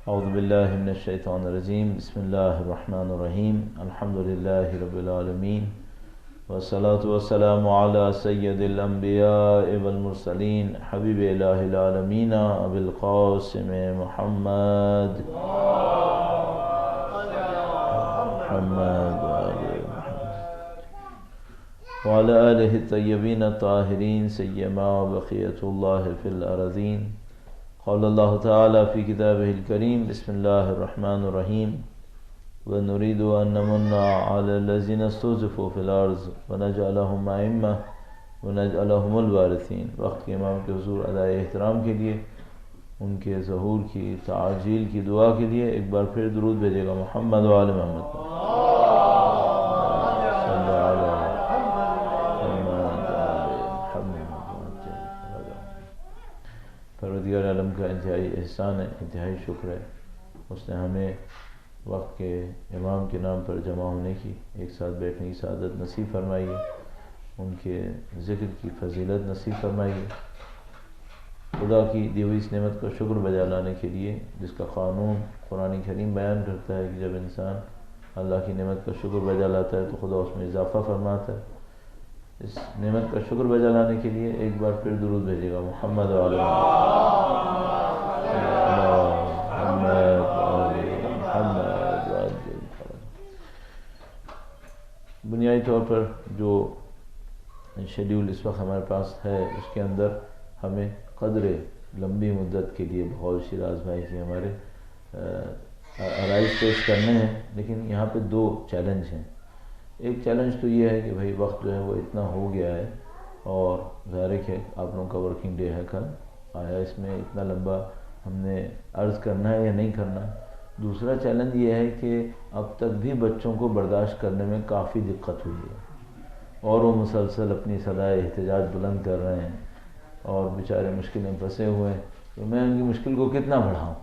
اعوذ باللہ من الشیطان الرجیم بسم اللہ الرحمن الرحیم الحمد للہ رب العالمین والصلاة والسلام علی سید الانبیاء والمرسلین حبیب الہ العالمین ابی القاسم محمد وعلى آلہ الطیبین الطاہرین سیما بقیۃ اللہ فی الارضین قال اللہ تعالی فی کتابہ الکریم بسم اللہ الرحمن الرحیم ونريد أن نمن على الذين استضعفوا في الأرض ونجعلهم أئمة ونجعلهم الوارثين۔ وقت کے امام کے حضور ادائے احترام کے لیے، ان کے ظہور کی تعجیل کی دعا کے لیے ایک بار پھر درود بھیجے گا محمد و آل محمد۔ پروردگار عالم کا انتہائی احسان ہے، انتہائی شکر ہے، اس نے ہمیں وقت کے امام کے نام پر جمع ہونے کی، ایک ساتھ بیٹھنے کی سعادت نصیب فرمائی ہے، ان کے ذکر کی فضیلت نصیب فرمائی ہے۔ خدا کی دی ہوئی اس نعمت کا شکر بجا لانے کے لیے، جس کا قانون قرآن کریم بیان کرتا ہے کہ جب انسان اللہ کی نعمت کا شکر بجا لاتا ہے تو خدا اس میں اضافہ فرماتا ہے۔ اس نعمت کا شکر بجا لانے کے لیے ایک بار پھر درود بھیجے گا محمد و آل محمد۔ بنیادی طور پر جو شیڈیول اس وقت ہمارے پاس ہے، اس کے اندر ہمیں قدر لمبی مدت کے لیے بہت شیراز بھائی کی ہمارے عرائض پیش کرنے ہیں، لیکن یہاں پہ دو چیلنج ہیں۔ ایک چیلنج تو یہ ہے کہ بھائی وقت جو ہے وہ اتنا ہو گیا ہے، اور ظاہر ہے کہ آپ لوگوں کا ورکنگ ڈے ہے کل، آیا اس میں اتنا لمبا ہم نے عرض کرنا ہے یا نہیں کرنا۔ دوسرا چیلنج یہ ہے کہ اب تک بھی بچوں کو برداشت کرنے میں کافی دقت ہوئی ہے، اور وہ مسلسل اپنی صدائے احتجاج بلند کر رہے ہیں، اور بیچارے مشکلیں پھنسے ہوئے ہیں۔ تو میں ان کی مشکل کو کتنا بڑھاؤں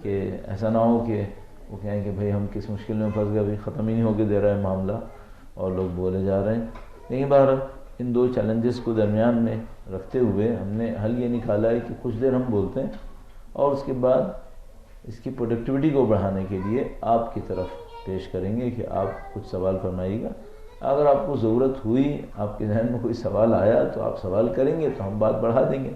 کہ ایسا نہ ہو کہ وہ کہیں کہ بھائی ہم کس مشکل میں پھنس گئے، ابھی ختم ہی نہیں ہو کے دے رہا ہے معاملہ اور لوگ بولے جا رہے ہیں۔ لیکن بہرحال ان دو چیلنجز کو درمیان میں رکھتے ہوئے ہم نے حل یہ نکالا ہے کہ کچھ دیر ہم بولتے ہیں، اور اس کے بعد اس کی پروڈکٹیوٹی کو بڑھانے کے لیے آپ کی طرف پیش کریں گے کہ آپ کچھ سوال فرمائیے گا۔ اگر آپ کو ضرورت ہوئی، آپ کے ذہن میں کوئی سوال آیا تو آپ سوال کریں گے تو ہم بات بڑھا دیں گے،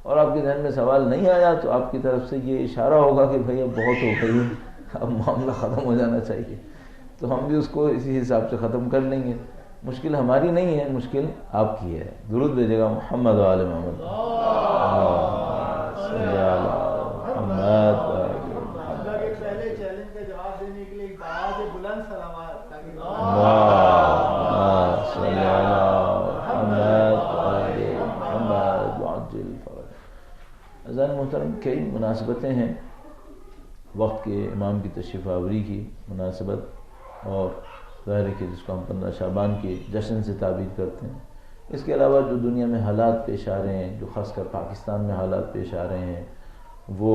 اور آپ کے ذہن میں سوال نہیں آیا تو آپ کی طرف سے یہ اشارہ ہوگا کہ بھئی اب بہت ہو گئی، اب معاملہ ختم ہو جانا چاہیے، تو ہم بھی اس کو اسی حساب سے ختم کر لیں گے۔ مشکل ہماری نہیں ہے، مشکل آپ کی ہے۔ درود بھیجے گا محمد و آل محمد۔ پہلے چیلنج کا جواب دینے کے لیے ایک آواز بلند سلامات عزیزان محترم، کئی مناسبتیں ہیں وقت کے امام کی تشریف آوری کی مناسبت، اور ظاہر ہے کہ جس کو ہم 15 شعبان کے جشن سے تعبیر کرتے ہیں۔ اس کے علاوہ جو دنیا میں حالات پیش آ رہے ہیں، جو خاص کر پاکستان میں حالات پیش آ رہے ہیں وہ،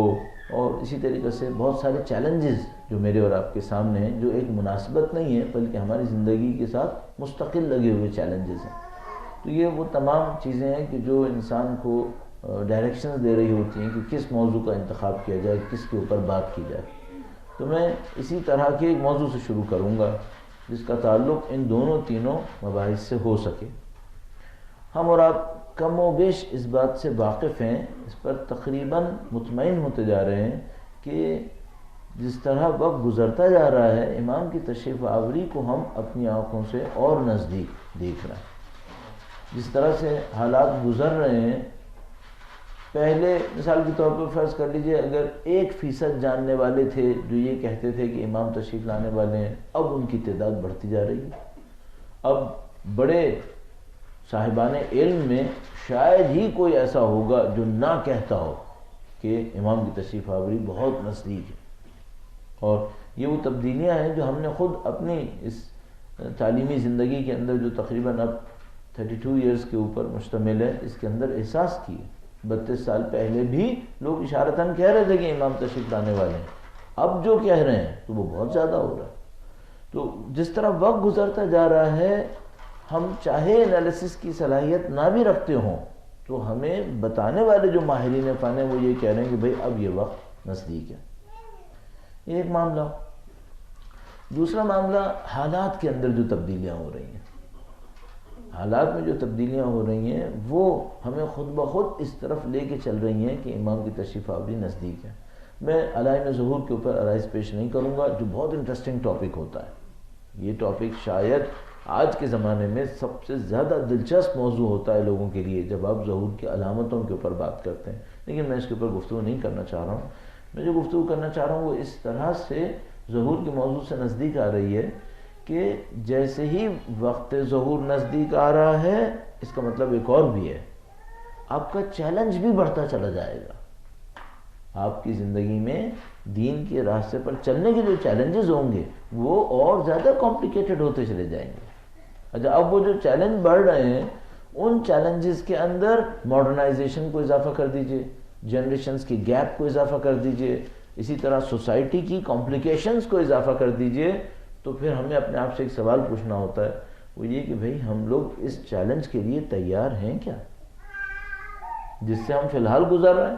اور اسی طریقے سے بہت سارے چیلنجز جو میرے اور آپ کے سامنے ہیں، جو ایک مناسبت نہیں ہے بلکہ ہماری زندگی کے ساتھ مستقل لگے ہوئے چیلنجز ہیں۔ تو یہ وہ تمام چیزیں ہیں کہ جو انسان کو ڈائریکشنز دے رہی ہوتی ہیں کہ کس موضوع کا انتخاب کیا جائے، کس کے اوپر بات کی جائے۔ تو میں اسی طرح کے ایک موضوع سے شروع کروں گا جس کا تعلق ان تینوں مباحث سے ہو سکے۔ ہم اور آپ کم و بیش اس بات سے واقف ہیں، اس پر تقریباً مطمئن ہوتے جا رہے ہیں کہ جس طرح وقت گزرتا جا رہا ہے، امام کی تشریف آوری کو ہم اپنی آنکھوں سے اور نزدیک دیکھ رہے ہیں۔ جس طرح سے حالات گزر رہے ہیں، پہلے مثال کے طور پر فرض کر لیجئے اگر 1% جاننے والے تھے جو یہ کہتے تھے کہ امام تشریف لانے والے ہیں، اب ان کی تعداد بڑھتی جا رہی ہے۔ اب بڑے صاحبان علم میں شاید ہی کوئی ایسا ہوگا جو نہ کہتا ہو کہ امام کی تشریف آوری بہت نزدیک ہے۔ اور یہ وہ تبدیلیاں ہیں جو ہم نے خود اپنی اس تعلیمی زندگی کے اندر، جو تقریباً اب 32 ایئرز کے اوپر مشتمل ہے، اس کے اندر احساس کی۔ 32 سال پہلے بھی لوگ اشارتاً کہہ رہے تھے کہ امام تشریف لانے والے ہیں، اب جو کہہ رہے ہیں تو وہ بہت زیادہ ہو رہا ہے۔ تو جس طرح وقت گزرتا جا رہا ہے، ہم چاہے انالیسس کی صلاحیت نہ بھی رکھتے ہوں تو ہمیں بتانے والے جو ماہرین فن ہیں وہ یہ کہہ رہے ہیں کہ بھئی اب یہ وقت نزدیک ہے۔ یہ ایک معاملہ. دوسرا معاملہ حالات کے اندر جو تبدیلیاں ہو رہی ہیں. حالات میں جو تبدیلیاں ہو رہی ہیں وہ ہمیں خود بخود اس طرف لے کے چل رہی ہیں کہ امام کی تشریف آوری نزدیک ہے. میں علائم ظہور کے اوپر عرائض پیش نہیں کروں گا، جو بہت انٹرسٹنگ ٹاپک ہوتا ہے. یہ ٹاپک شاید آج کے زمانے میں سب سے زیادہ دلچسپ موضوع ہوتا ہے لوگوں کے لیے جب آپ ظہور کی علامتوں کے اوپر بات کرتے ہیں، لیکن میں اس کے اوپر گفتگو نہیں کرنا چاہ رہا ہوں. میں جو گفتگو کرنا چاہ رہا ہوں وہ اس طرح سے ظہور کے موضوع سے نزدیک آ رہی ہے کہ جیسے ہی وقت ظہور نزدیک آ رہا ہے، اس کا مطلب ایک اور بھی ہے، آپ کا چیلنج بھی بڑھتا چلا جائے گا. آپ کی زندگی میں دین کے راستے پر چلنے کے جو چیلنجز ہوں گے وہ اور زیادہ کمپلیکیٹڈ ہوتے چلے جائیں گے. اچھا، اب وہ جو چیلنج بڑھ رہے ہیں ان چیلنجز کے اندر ماڈرنائزیشن کو اضافہ کر دیجئے، جنریشنز کی گیپ کو اضافہ کر دیجئے، اسی طرح سوسائٹی کی کمپلیکیشنز کو اضافہ کر دیجئے، تو پھر ہمیں اپنے آپ سے ایک سوال پوچھنا ہوتا ہے، وہ یہ کہ بھئی ہم لوگ اس چیلنج کے لیے تیار ہیں کیا جس سے ہم فی الحال گزر رہے ہیں؟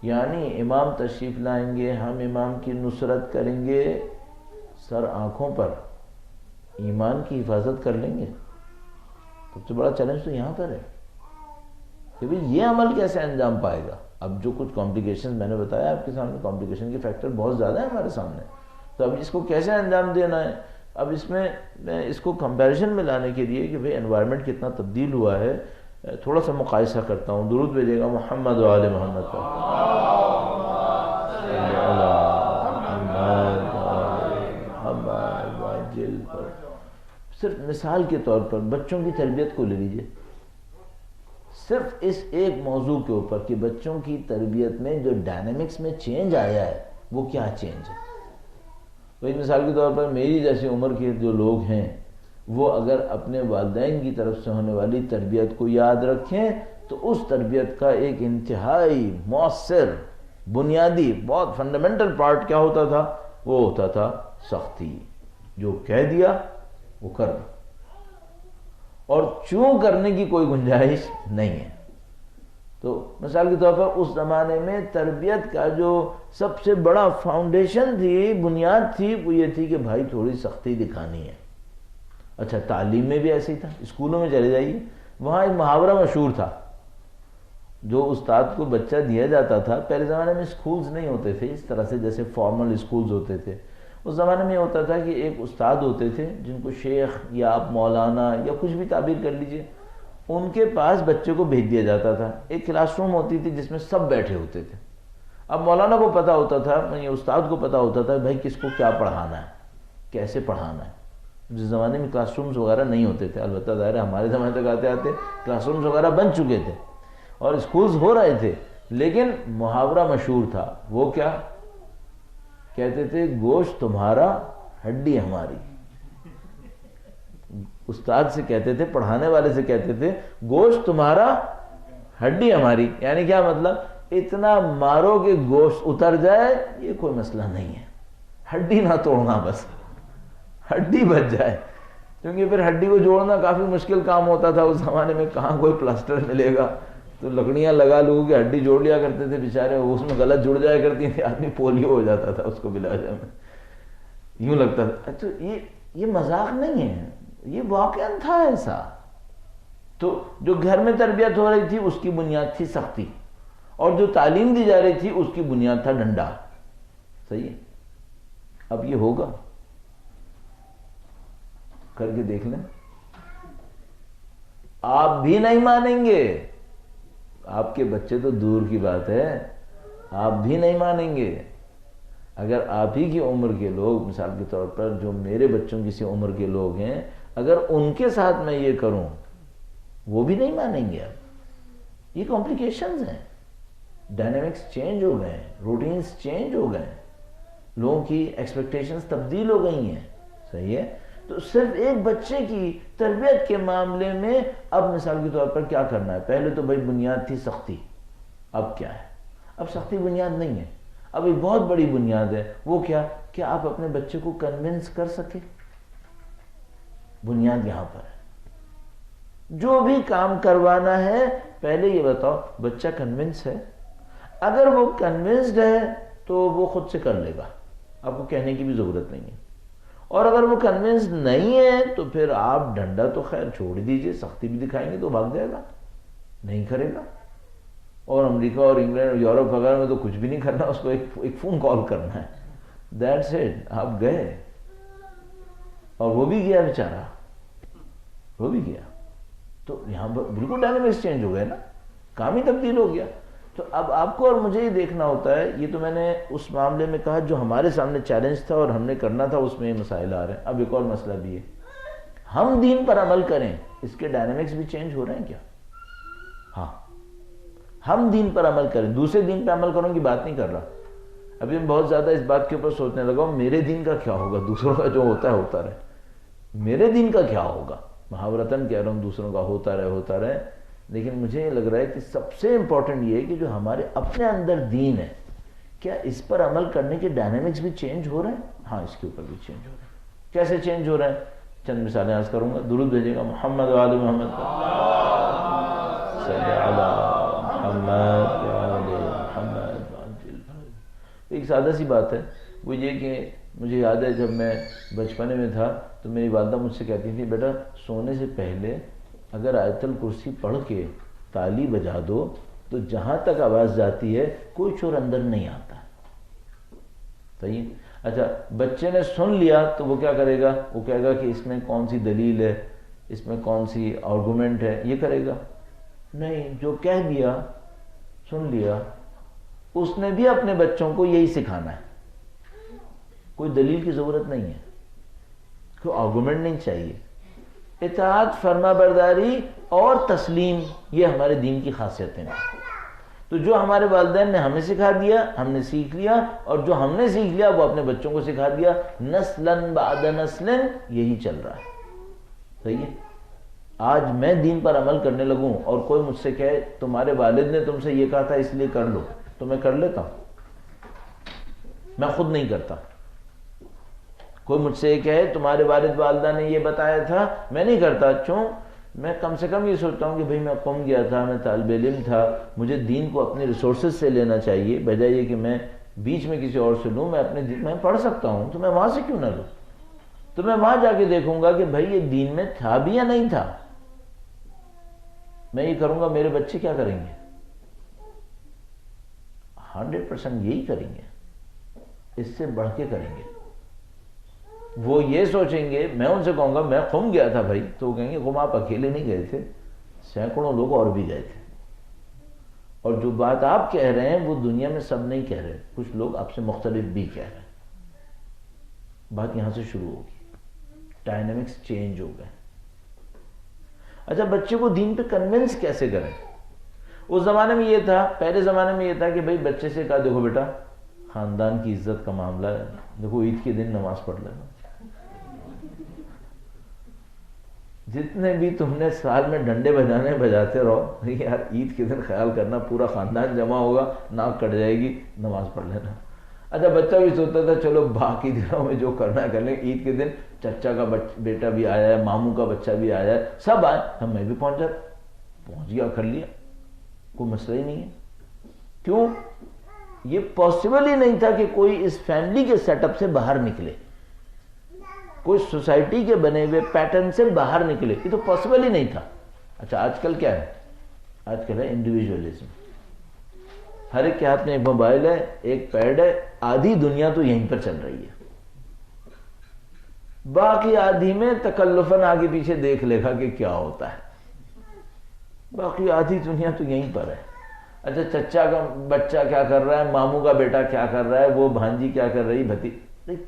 یعنی امام تشریف لائیں گے، ہم امام کی نصرت کریں گے، سر آنکھوں پر ایمان کی حفاظت کر لیں گے. سب سے بڑا چیلنج تو یہاں پر ہے کہ بھئی یہ عمل کیسے انجام پائے گا. اب جو کچھ کمپلیکیشن میں نے بتایا آپ کے سامنے، کمپلیکیشن کے فیکٹر بہت زیادہ ہیں ہمارے سامنے، تو اب اس کو کیسے انجام دینا ہے. اب اس میں اس کو کمپیریزن میں لانے کے لیے کہ بھئی انوائرمنٹ کتنا تبدیل ہوا ہے، تھوڑا سا مقائسہ کرتا ہوں. درود بھیجے گا محمد و آل محمد پر. صرف مثال کے طور پر بچوں کی تربیت کو لے لیجئے، صرف اس ایک موضوع کے اوپر کہ بچوں کی تربیت میں جو ڈائنامکس میں چینج آیا ہے وہ کیا چینج ہے. تو ایک مثال کے طور پر میری جیسی عمر کے جو لوگ ہیں وہ اگر اپنے والدین کی طرف سے ہونے والی تربیت کو یاد رکھیں تو اس تربیت کا ایک انتہائی مؤثر بنیادی بہت فنڈامنٹل پارٹ کیا ہوتا تھا؟ وہ ہوتا تھا سختی. جو کہہ دیا وہ کر دو، اور چوں کرنے کی کوئی گنجائش نہیں ہے. تو مثال کے طور پر اس زمانے میں تربیت کا جو سب سے بڑا فاؤنڈیشن تھی، بنیاد تھی، وہ یہ تھی کہ بھائی تھوڑی سختی دکھانی ہے. اچھا، تعلیم میں بھی ایسے ہی تھا. اسکولوں میں چلے جائیے، وہاں ایک محاورہ مشہور تھا جو استاد کو بچہ دیا جاتا تھا. پہلے زمانے میں اسکولز نہیں ہوتے تھے اس طرح سے جیسے فارمل اسکولز ہوتے تھے. اس زمانے میں ہوتا تھا کہ ایک استاد ہوتے تھے جن کو شیخ یا آپ مولانا یا کچھ بھی تعبیر کر لیجئے، ان کے پاس بچے کو بھیج دیا جاتا تھا. ایک کلاس روم ہوتی تھی جس میں سب بیٹھے ہوتے تھے. اب مولانا کو پتا ہوتا تھا، یہ استاد کو پتا ہوتا تھا بھائی کس کو کیا پڑھانا ہے، کیسے پڑھانا ہے. جس زمانے میں کلاس رومز وغیرہ نہیں ہوتے تھے، البتہ ظاہر ہمارے زمانے تک آتے آتے کلاس رومز وغیرہ بن چکے تھے اور اسکولز ہو رہے تھے، لیکن محاورہ مشہور تھا. وہ کیا کہتے تھے؟ گوشت تمہارا ہڈی ہماری. استاد سے کہتے تھے، پڑھانے والے سے کہتے تھے گوشت تمہارا ہڈی ہماری. یعنی کیا مطلب؟ اتنا مارو کہ گوشت اتر جائے یہ کوئی مسئلہ نہیں ہے، ہڈی نہ توڑنا، بس ہڈی بچ جائے. کیونکہ پھر ہڈی کو جوڑنا کافی مشکل کام ہوتا تھا اس زمانے میں. کہاں کوئی پلاسٹر ملے گا؟ تو لکڑیاں لگا لوگوں کی ہڈی جوڑ لیا کرتے تھے بیچارے. اس میں غلط جڑ جایا کرتی تھی، آدمی پولیو ہو جاتا تھا اس کو بلا وجہ میں. یوں لگتا تھا. اچھا، یہ مذاق نہیں ہے، یہ واقعاً تھا ایسا. تو جو گھر میں تربیت ہو رہی تھی اس کی بنیاد تھی سختی، اور جو تعلیم دی جا رہی تھی اس کی بنیاد تھا ڈنڈا. صحیح ہے؟ اب یہ ہوگا، کر کے دیکھ لیں. آپ بھی نہیں مانیں گے، آپ کے بچے تو دور کی بات ہے، آپ بھی نہیں مانیں گے. اگر آپ ہی کی عمر کے لوگ، مثال کے طور پر جو میرے بچوں کی سی عمر کے لوگ ہیں، اگر ان کے ساتھ میں یہ کروں وہ بھی نہیں مانیں گے. اب یہ کمپلیکیشنز ہیں، ڈائنامکس چینج ہو گئے ہیں، روٹینز چینج ہو گئے ہیں، لوگوں کی ایکسپیکٹیشنز تبدیل ہو گئی ہیں. صحیح ہے؟ تو صرف ایک بچے کی تربیت کے معاملے میں اب مثال کے طور پر کیا کرنا ہے؟ پہلے تو بھائی بنیاد تھی سختی، اب کیا ہے؟ اب سختی بنیاد نہیں ہے، اب ایک بہت بڑی بنیاد ہے. وہ کیا کہ آپ اپنے بچے کو کنونس کر سکے. بنیاد یہاں پر ہے. جو بھی کام کروانا ہے پہلے یہ بتاؤ بچہ کنونس ہے. اگر وہ کنونسڈ ہے تو وہ خود سے کر لے گا. آپ کو کہنے کی بھی ضرورت نہیں ہے. اور اگر وہ کنونس نہیں ہے تو پھر آپ ڈنڈا تو خیر چھوڑ دیجئے، سختی بھی دکھائیں گے تو بھاگ جائے گا، نہیں کرے گا. اور امریکہ اور انگلینڈ اور یورپ وغیرہ میں تو کچھ بھی نہیں کرنا، اس کو ایک فون کال کرنا ہے، دیٹس اٹ. آپ گئے اور وہ بھی گیا بیچارہ، وہ بھی گیا. تو یہاں بالکل ڈائنامکس چینج ہو گئے نا، کام ہی تبدیل ہو گیا. تو اب آپ کو اور مجھے یہ دیکھنا ہوتا ہے. یہ تو میں نے اس معاملے میں کہا جو ہمارے سامنے چیلنج تھا اور ہم نے کرنا تھا، اس میں یہ مسائل آ رہے ہیں. اب ایک اور مسئلہ بھی ہے، ہم دین پر عمل کریں، اس کے ڈائنامکس بھی چینج ہو رہے ہیں کیا؟ ہاں، ہم دین پر عمل کریں. دوسرے دین پہ عمل کروں کی بات نہیں کر رہا. ابھی میں بہت زیادہ اس بات کے اوپر سوچنے لگا ہوں، میرے دین کا کیا ہوگا؟ دوسروں کا جو ہوتا ہے ہوتا رہے، میرے دین کا کیا ہوگا؟ محاورتاً کہہ رہا ہوں دوسروں کا ہوتا رہے. لیکن مجھے یہ لگ رہا ہے کہ سب سے امپورٹنٹ یہ ہے کہ جو ہمارے اپنے اندر دین ہے، کیا اس پر عمل کرنے کے ڈائنامکس بھی چینج ہو رہے ہیں؟ ہاں، اس کے اوپر بھی چینج ہو رہے ہیں. کیسے چینج ہو رہے ہیں؟ چند مثالیں عرض کروں گا. درود بھیجے گا محمد و آل محمد صلی علی محمد و آل محمد. ایک سادہ سی بات ہے، وہ یہ کہ مجھے یاد ہے جب میں بچپنے میں تھا تو میری والدہ مجھ سے کہتی تھی، بیٹا سونے سے پہلے اگر آیت الکرسی پڑھ کے تالی بجا دو تو جہاں تک آواز جاتی ہے کوئی چور اندر نہیں آتا. صحیح. اچھا، بچے نے سن لیا تو وہ کیا کرے گا؟ وہ کہے گا کہ اس میں کون سی دلیل ہے، اس میں کون سی آرگومنٹ ہے، یہ کرے گا نہیں. جو کہہ دیا، سن لیا، اس نے بھی اپنے بچوں کو یہی سکھانا ہے. کوئی دلیل کی ضرورت نہیں ہے، کوئی آرگومنٹ نہیں چاہیے. اطاعت، فرما برداری اور تسلیم، یہ ہمارے دین کی خاصیتیں ہیں. تو جو ہمارے والدین نے ہمیں سکھا دیا ہم نے سیکھ لیا، اور جو ہم نے سیکھ لیا وہ اپنے بچوں کو سکھا دیا. نسلاً بعد نسلاً یہی چل رہا ہے. صحیح ہے. آج میں دین پر عمل کرنے لگوں اور کوئی مجھ سے کہے تمہارے والد نے تم سے یہ کہا تھا اس لیے کر لو، تو میں کر لیتا ہوں. میں خود نہیں کرتا. کوئی مجھ سے یہ کہے تمہارے والد والدہ نے یہ بتایا تھا، میں نہیں کرتا. کیوں؟ میں کم سے کم یہ سوچتا ہوں کہ بھئی میں قوم گیا تھا، میں طالب علم تھا، مجھے دین کو اپنے ریسورسز سے لینا چاہیے بجائے یہ کہ میں بیچ میں کسی اور سے لوں. میں اپنے دین میں پڑھ سکتا ہوں تو میں وہاں سے کیوں نہ لوں؟ تو میں وہاں جا کے دیکھوں گا کہ بھئی یہ دین میں تھا بھی یا نہیں تھا. میں یہ کروں گا، میرے بچے کیا کریں گے؟ 100% یہی کریں گے، اس سے بڑھ کے کریں گے. وہ یہ سوچیں گے، میں ان سے کہوں گا میں قم گیا تھا بھائی، تو وہ کہیں گے قم آپ اکیلے نہیں گئے تھے، سینکڑوں لوگ اور بھی گئے تھے. اور جو بات آپ کہہ رہے ہیں وہ دنیا میں سب نہیں کہہ رہے، کچھ لوگ آپ سے مختلف بھی کہہ رہے ہیں. بات یہاں سے شروع ہوگی. ڈائنامکس چینج ہو گئے. اچھا، بچے کو دین پہ کنونس کیسے کریں؟ اس زمانے میں یہ تھا، پہلے زمانے میں یہ تھا کہ بھائی بچے سے کہا دیکھو بیٹا خاندان کی عزت کا معاملہ ہے، دیکھو عید کے دن نماز پڑھ لینا. جتنے بھی تم نے سال میں ڈنڈے بجانے بجاتے رہو، یار عید کے دن خیال کرنا پورا خاندان جمع ہوگا، ناک کٹ جائے گی، نماز پڑھ لینا. اچھا، بچہ بھی سوچتا تھا چلو باقی دنوں میں جو کرنا ہے کر لیں، عید کے دن چچا کا بیٹا بھی آیا ہے، ماموں کا بچہ بھی آیا ہے، سب آئے، ہم میں بھی پہنچ گیا، کر لیا، کوئی مسئلہ ہی نہیں ہے. کیوں؟ یہ پاسبل ہی نہیں تھا کہ کوئی اس فیملی کے سیٹ اپ سے باہر نکلے، کوئی سوسائٹی کے بنے ہوئے پیٹرن سے باہر نکلے، یہ تو پاسبل ہی نہیں تھا. اچھا، آج کل کیا ہے؟ آج کل ہے انڈیویجولزم. ہر ایک کے ہاتھ میں ایک موبائل ہے، ایک پیڈ ہے، آدھی دنیا تو یہیں پر چل رہی ہے. باقی آدھی میں تکلفاً آگے پیچھے دیکھ لے گا کہ کیا ہوتا ہے. باقی آدھی دنیا تو یہیں پر ہے. اچھا، چچا کا بچہ کیا کر رہا ہے، ماموں کا بیٹا کیا کر رہا ہے، وہ بھانجی کیا کر رہی،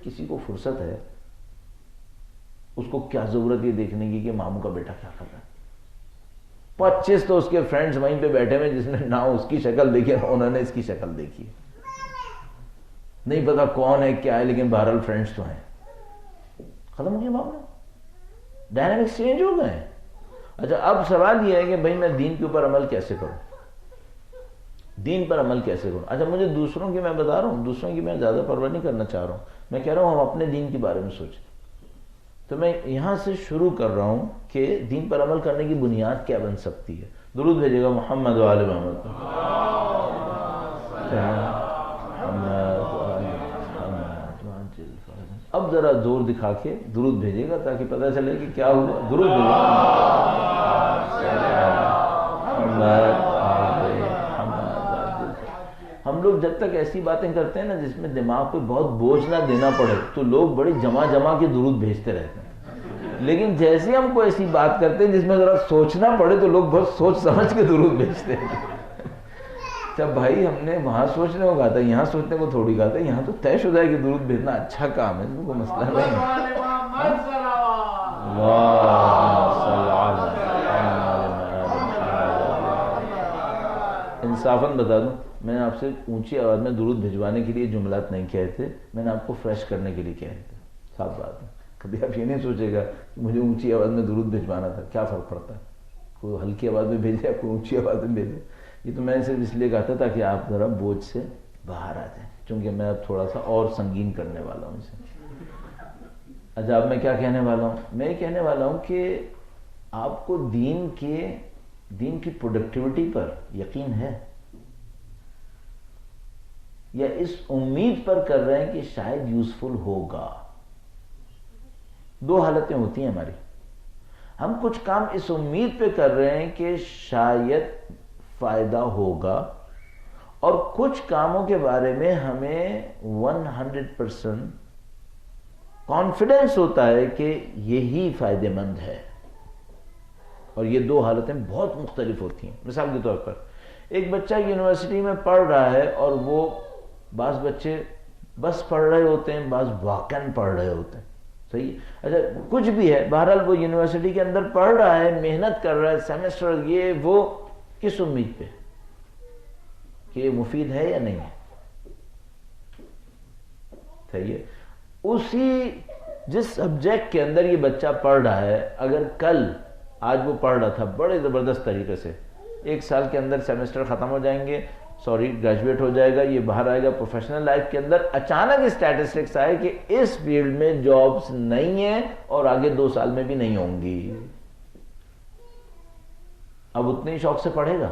کسی کو فرصت ہے؟ اس کو کیا ضرورت یہ دیکھنے کی کہ ماموں کا بیٹا کیا کر رہا ہے؟ 25 تو اس کے فرینڈز وہیں پہ بیٹھے ہوئے جس نے نہ اس کی شکل دیکھی نہ انہوں نے اس کی شکل دیکھی. نہیں پتا کون ہے کیا ہے، لیکن بہرحال فرینڈز تو ہیں. ختم ہو گیا معاملہ. ڈائنامکس چینج ہو گئے ہیں. اچھا، اب سوال یہ ہے کہ بھائی میں دین کے اوپر عمل کیسے کروں؟ دین پر عمل کیسے کروں؟ اچھا، مجھے دوسروں کی، میں بتا رہا ہوں دوسروں کی میں زیادہ پرواہ نہیں کرنا چاہ رہا ہوں، میں کہہ رہا ہوں ہم اپنے دین کے بارے میں سوچیں. تو میں یہاں سے شروع کر رہا ہوں کہ دین پر عمل کرنے کی بنیاد کیا بن سکتی ہے. درود بھیجے گا محمد و آل محمد. بہت ذرا زور دکھا کے درود بھیجے گا تاکہ پتہ چلے کہ کیا ہوا. درود بھیجے ہم لوگ جب تک ایسی باتیں کرتے ہیں نا جس میں دماغ پہ بہت بوجھ نہ دینا پڑے تو لوگ بڑی جمع کے درود بھیجتے رہتے ہیں. لیکن جیسے ہم کوئی ایسی بات کرتے ہیں جس میں ذرا سوچنا پڑے تو لوگ بہت سوچ سمجھ کے درود بھیجتے ہیں. جب بھائی ہم نے وہاں سوچنے کو کہا تھا, یہاں سوچنے کو تھوڑی کہا تھا. یہاں تو طے شدہ ہے کہ درود بھیجنا اچھا کام ہے, کوئی مسئلہ نہیں ہے. انصافاً بتا دوں, میں نے آپ سے اونچی آواز میں درود بھجوانے کے لیے جملات نہیں کہے تھے, میں نے آپ کو فریش کرنے کے لیے کہے تھے. صاف بات ہے. کبھی آپ یہ نہیں سوچے گا کہ مجھے اونچی آواز میں درود بھجوانا تھا, کیا فرق پڑتا ہے, کوئی ہلکی آواز میں بھیجے یا کوئی اونچی آواز میں بھیجے. یہ تو میں نے صرف اس لیے کہا تھا تاکہ آپ ذرا بوجھ سے باہر آ جائیں, چونکہ میں اب تھوڑا سا اور سنگین کرنے والا ہوں اسے. اچھا, اب میں کیا کہنے والا ہوں؟ میں یہ کہنے والا ہوں کہ آپ کو دین کی پروڈکٹیوٹی پر یقین ہے, یا اس امید پر کر رہے ہیں کہ شاید یوزفل ہوگا. دو حالتیں ہوتی ہیں ہماری. ہم کچھ کام اس امید پہ کر رہے ہیں کہ شاید فائدہ ہوگا, اور کچھ کاموں کے بارے میں ہمیں 100% کانفیڈنس ہوتا ہے کہ یہی فائدہ مند ہے. اور یہ دو حالتیں بہت مختلف ہوتی ہیں. مثال کے طور پر ایک بچہ یونیورسٹی میں پڑھ رہا ہے, اور وہ بعض بچے بس پڑھ رہے ہوتے ہیں, بعض واقعاً پڑھ رہے ہوتے ہیں. صحیح. اچھا, کچھ بھی ہے, بہرحال وہ یونیورسٹی کے اندر پڑھ رہا ہے, محنت کر رہا ہے, سیمسٹر یہ وہ, کس امید پہ کہ یہ مفید ہے یا نہیں ہے. صحیح ہے. اسی جس سبجیکٹ کے اندر یہ بچہ پڑھ رہا ہے, اگر آج وہ پڑھ رہا تھا بڑے زبردست طریقے سے, 1 سال کے اندر سیمسٹر ختم ہو جائیں گے, گریجویٹ ہو جائے گا, یہ باہر آئے گا پروفیشنل لائف کے اندر, اچانک اسٹیٹسٹکس آئے کہ اس فیلڈ میں جابز نہیں ہیں اور آگے 2 سال میں بھی نہیں ہوں گی. اب اتنے ہی شوق سے پڑھے گا.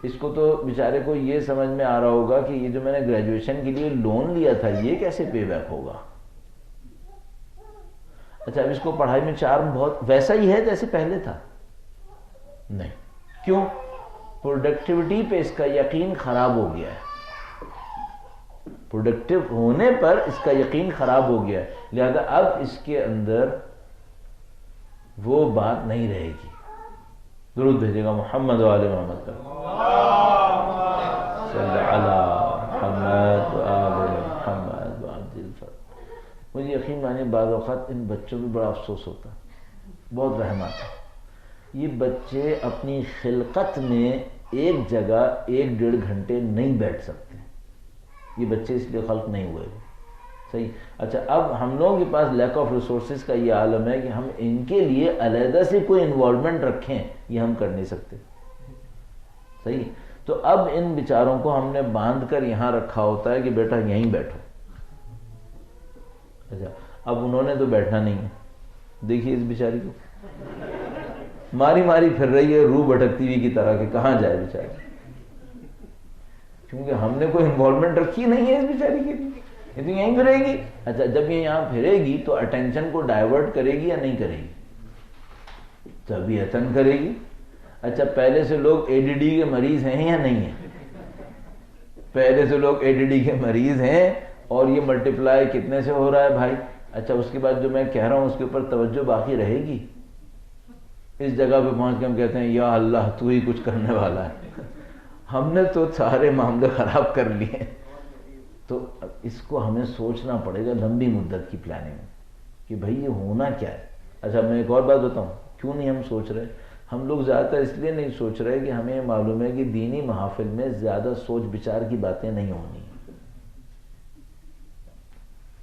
اس کو تو بیچارے کو یہ سمجھ میں آ رہا ہوگا کہ یہ جو میں نے گریجویشن کے لیے لون لیا تھا یہ کیسے پے بیک ہوگا. اچھا, اب اس کو پڑھائی میں چارم بہت ویسا ہی ہے جیسے پہلے تھا؟ نہیں. کیوں؟ پروڈکٹیوٹی پہ اس کا یقین خراب ہو گیا ہے. پروڈکٹیو ہونے پر اس کا یقین خراب ہو گیا ہے, لہذا اب اس کے اندر وہ بات نہیں رہے گی. درود بھیجے گا محمد و آل محمد پر, صلی علی محمد و آل محمد و عبد الفضل. مجھے یقین مانے بعض اوقات ان بچوں پہ بڑا افسوس ہوتا ہے, بہت رحم آتا ہے. یہ بچے اپنی خلقت میں ایک جگہ 1-1.5 گھنٹے نہیں بیٹھ سکتے. یہ بچے اس لیے خلق نہیں ہوئے. صحیح. اچھا, اب ہم لوگوں کے پاس لیک آف ریسورسز کا یہ عالم ہے کہ ہم ان کے لیے علیحدہ سے کوئی انوالومنٹ رکھیں, یہ ہم کر نہیں سکتے. صحیح. تو اب ان بیچاروں کو ہم نے باندھ کر یہاں رکھا ہوتا ہے کہ بیٹا یہیں بیٹھو. اچھا, اب انہوں نے تو بیٹھنا نہیں ہے. دیکھیے اس بیچاری کو ماری پھر رہی ہے روح بھٹکتی ہوئی کی طرح کہ کہاں جائے بیچاری, کیونکہ ہم نے کوئی انوالومنٹ رکھی نہیں ہے اس بیچاری کے لیے. یہ تو یہیں پھرے گی. اچھا, جب یہ یہاں پھرے گی تو اٹینشن کو ڈائیورٹ کرے گی یا نہیں کرے گی؟ تبھی اتن کرے گی. اچھا, پہلے سے لوگ ADD کے مریض ہیں یا نہیں ہیں؟ پہلے سے لوگ ADD کے مریض ہیں, اور یہ ملٹیپلائی کتنے سے ہو رہا ہے بھائی. اچھا, اس کے بعد جو میں کہہ رہا ہوں اس کے اوپر توجہ باقی رہے گی؟ اس جگہ پہ پہنچ کے ہم کہتے ہیں یا اللہ تو ہی کچھ کرنے والا ہے. ہم نے تو سارے معاملے خراب کر لیے. تو اس کو ہمیں سوچنا پڑے گا لمبی مدت کی پلاننگ میں کہ بھائی یہ ہونا کیا ہے. اچھا, میں ایک اور بات بتاؤں کیوں نہیں ہم سوچ رہے. ہم لوگ زیادہ تر اس لیے نہیں سوچ رہے کہ ہمیں معلوم ہے کہ دینی محافل میں زیادہ سوچ بچار کی باتیں نہیں ہونی.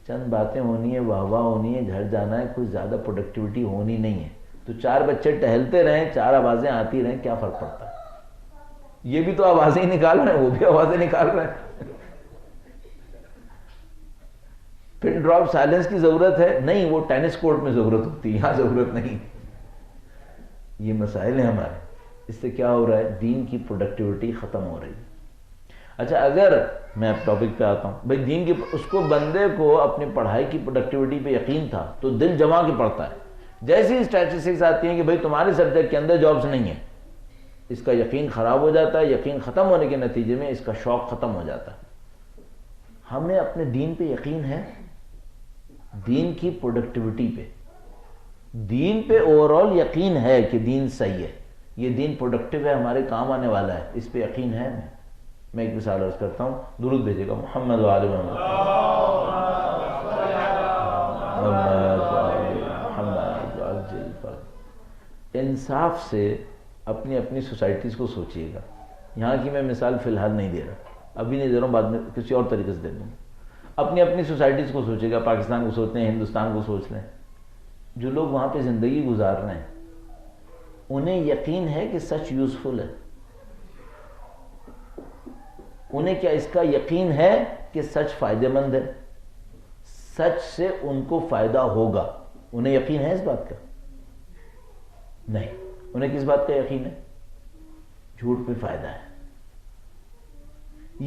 چند باتیں ہونی ہے, واہ واہ ہونی ہے, گھر جانا ہے, کوئی زیادہ پروڈکٹیوٹی ہونی نہیں ہے. تو 4 بچے ٹہلتے رہیں, 4 آوازیں آتی رہیں, کیا فرق پڑتا ہے؟ یہ بھی تو آوازیں ہی نکال رہے ہیں, وہ بھی آوازیں نکال رہے ہیں. پن ڈراپ سائلنس کی ضرورت ہے نہیں, وہ ٹینس کورٹ میں ضرورت ہوتی ہے, یہاں ضرورت نہیں. یہ مسائل ہیں ہمارے. اس سے کیا ہو رہا ہے؟ دین کی پروڈکٹیوٹی ختم ہو رہی ہے. اچھا اگر میں اب ٹاپک پہ آتا ہوں بھائی دین کی، اس کو بندے کو اپنی پڑھائی کی پروڈکٹیوٹی پہ یقین تھا تو دل جما کے پڑھتا ہے. جیسی اسٹیٹسٹکس آتی ہیں کہ بھائی تمہارے سبجیکٹ کے اندر جابس نہیں ہیں، اس کا یقین خراب ہو جاتا ہے. یقین ختم ہونے کے نتیجے میں اس کا شوق ختم ہو جاتا ہے. ہمیں اپنے دین پہ یقین ہے، دین کی پروڈکٹیوٹی پہ، دین پہ اوور آل یقین ہے کہ دین صحیح ہے، یہ دین پروڈکٹیو ہے، ہمارے کام آنے والا ہے، اس پہ یقین ہے. میں ایک مثال عرض کرتا ہوں، درود بھیجے گا محمد و آل محمد. انصاف سے اپنی اپنی سوسائٹیز کو سوچئے گا. یہاں کی میں مثال فی الحال نہیں دے رہا، ابھی نہیں دے رہا ہوں، بعد میں کسی اور طریقے سے دے دوں. اپنی اپنی سوسائٹیز کو سوچے گا، پاکستان کو سوچتے ہیں، ہندوستان کو سوچ لیں. جو لوگ وہاں پہ زندگی گزار رہے ہیں انہیں یقین ہے کہ سچ یوزفل ہے. انہیں کیا اس کا یقین ہے کہ سچ فائدہ مند ہے، سچ سے ان کو فائدہ ہوگا؟ انہیں یقین ہے اس بات کا؟ نہیں. انہیں کس بات کا یقین ہے؟ جھوٹ پہ فائدہ ہے.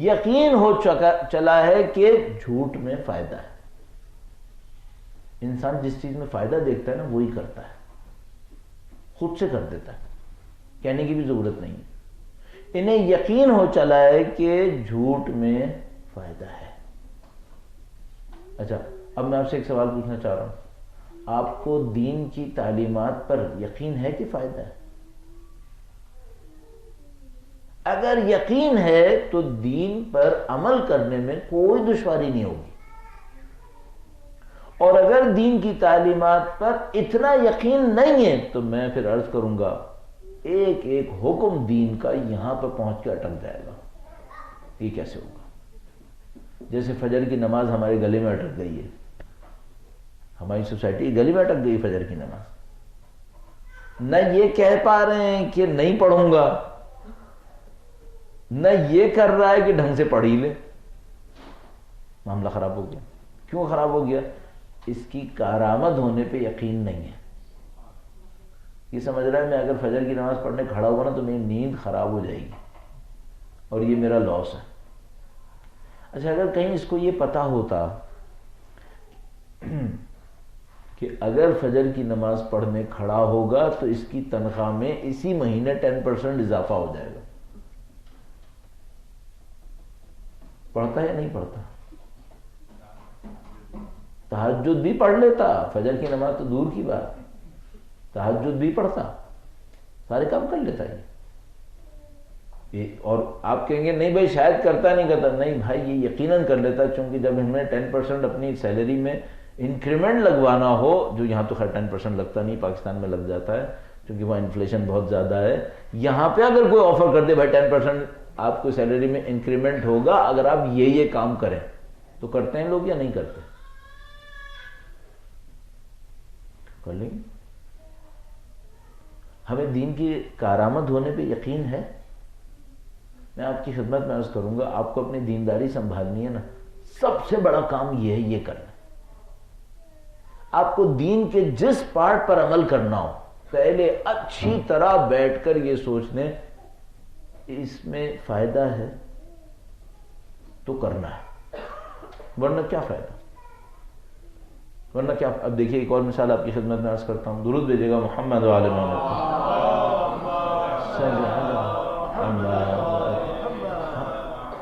یقین ہو چلا ہے کہ جھوٹ میں فائدہ ہے. انسان جس چیز میں فائدہ دیکھتا ہے نا وہی کرتا ہے، خود سے کر دیتا ہے، کہنے کی بھی ضرورت نہیں ہے. انہیں یقین ہو چلا ہے کہ جھوٹ میں فائدہ ہے. اچھا اب میں آپ سے ایک سوال پوچھنا چاہ رہا ہوں، آپ کو دین کی تعلیمات پر یقین ہے کہ فائدہ ہے؟ اگر یقین ہے تو دین پر عمل کرنے میں کوئی دشواری نہیں ہوگی. اور اگر دین کی تعلیمات پر اتنا یقین نہیں ہے تو میں پھر عرض کروں گا ایک ایک حکم دین کا یہاں پر پہنچ کے اٹک جائے گا. یہ کیسے ہوگا؟ جیسے فجر کی نماز ہمارے گلے میں اٹک گئی ہے، ہماری سوسائٹی گلے میں اٹک گئی فجر کی نماز. نہ یہ کہہ پا رہے ہیں کہ نہیں پڑھوں گا، نہ یہ کر رہا ہے کہ ڈھنگ سے پڑھ ہی لے. معاملہ خراب ہو گیا. کیوں خراب ہو گیا؟ اس کی کارآمد ہونے پہ یقین نہیں ہے. یہ سمجھ رہا ہے میں اگر فجر کی نماز پڑھنے کھڑا ہوا نا تو میری نیند خراب ہو جائے گی اور یہ میرا لاس ہے. اچھا اگر کہیں اس کو یہ پتا ہوتا کہ اگر فجر کی نماز پڑھنے کھڑا ہوگا تو اس کی تنخواہ میں اسی مہینے 10% اضافہ ہو جائے گا، پڑھتا ہے یا نہیں پڑھتا؟ تہجد بھی پڑھ لیتا، فجر کی نماز تو دور کی بات، تہجد بھی پڑھتا، سارے کام کر لیتا ہے. اور آپ کہیں گے نہیں بھائی شاید کرتا نہیں کرتا. نہیں بھائی یہ یقیناً کر لیتا، چونکہ جب ہمیں 10% اپنی سیلری میں انکریمنٹ لگوانا ہو، جو یہاں تو خیر 10% لگتا نہیں، پاکستان میں لگ جاتا ہے کیونکہ وہاں انفلیشن بہت زیادہ ہے. یہاں پہ اگر کوئی آفر کر دے بھائی 10% آپ کو سیلری میں انکریمنٹ ہوگا اگر آپ یہ کام کریں، تو کرتے ہیں لوگ یا نہیں کرتے؟ کر لیں گے. ہمیں دین کی کارآمد ہونے پہ یقین ہے. میں آپ کی خدمت میں عرض کروں گا، آپ کو اپنی دینداری سنبھالنی ہے نا، سب سے بڑا کام یہ ہے یہ کرنا. آپ کو دین کے جس پارٹ پر عمل کرنا ہو پہلے اچھی طرح بیٹھ کر یہ سوچ لیں اس میں فائدہ ہے تو کرنا ہے، ورنہ کیا فائدہ، ورنہ کیا. اب دیکھیے ایک اور مثال آپ کی خدمت میں عرض کرتا ہوں. درود بھیجیے گا محمد و آل محمد.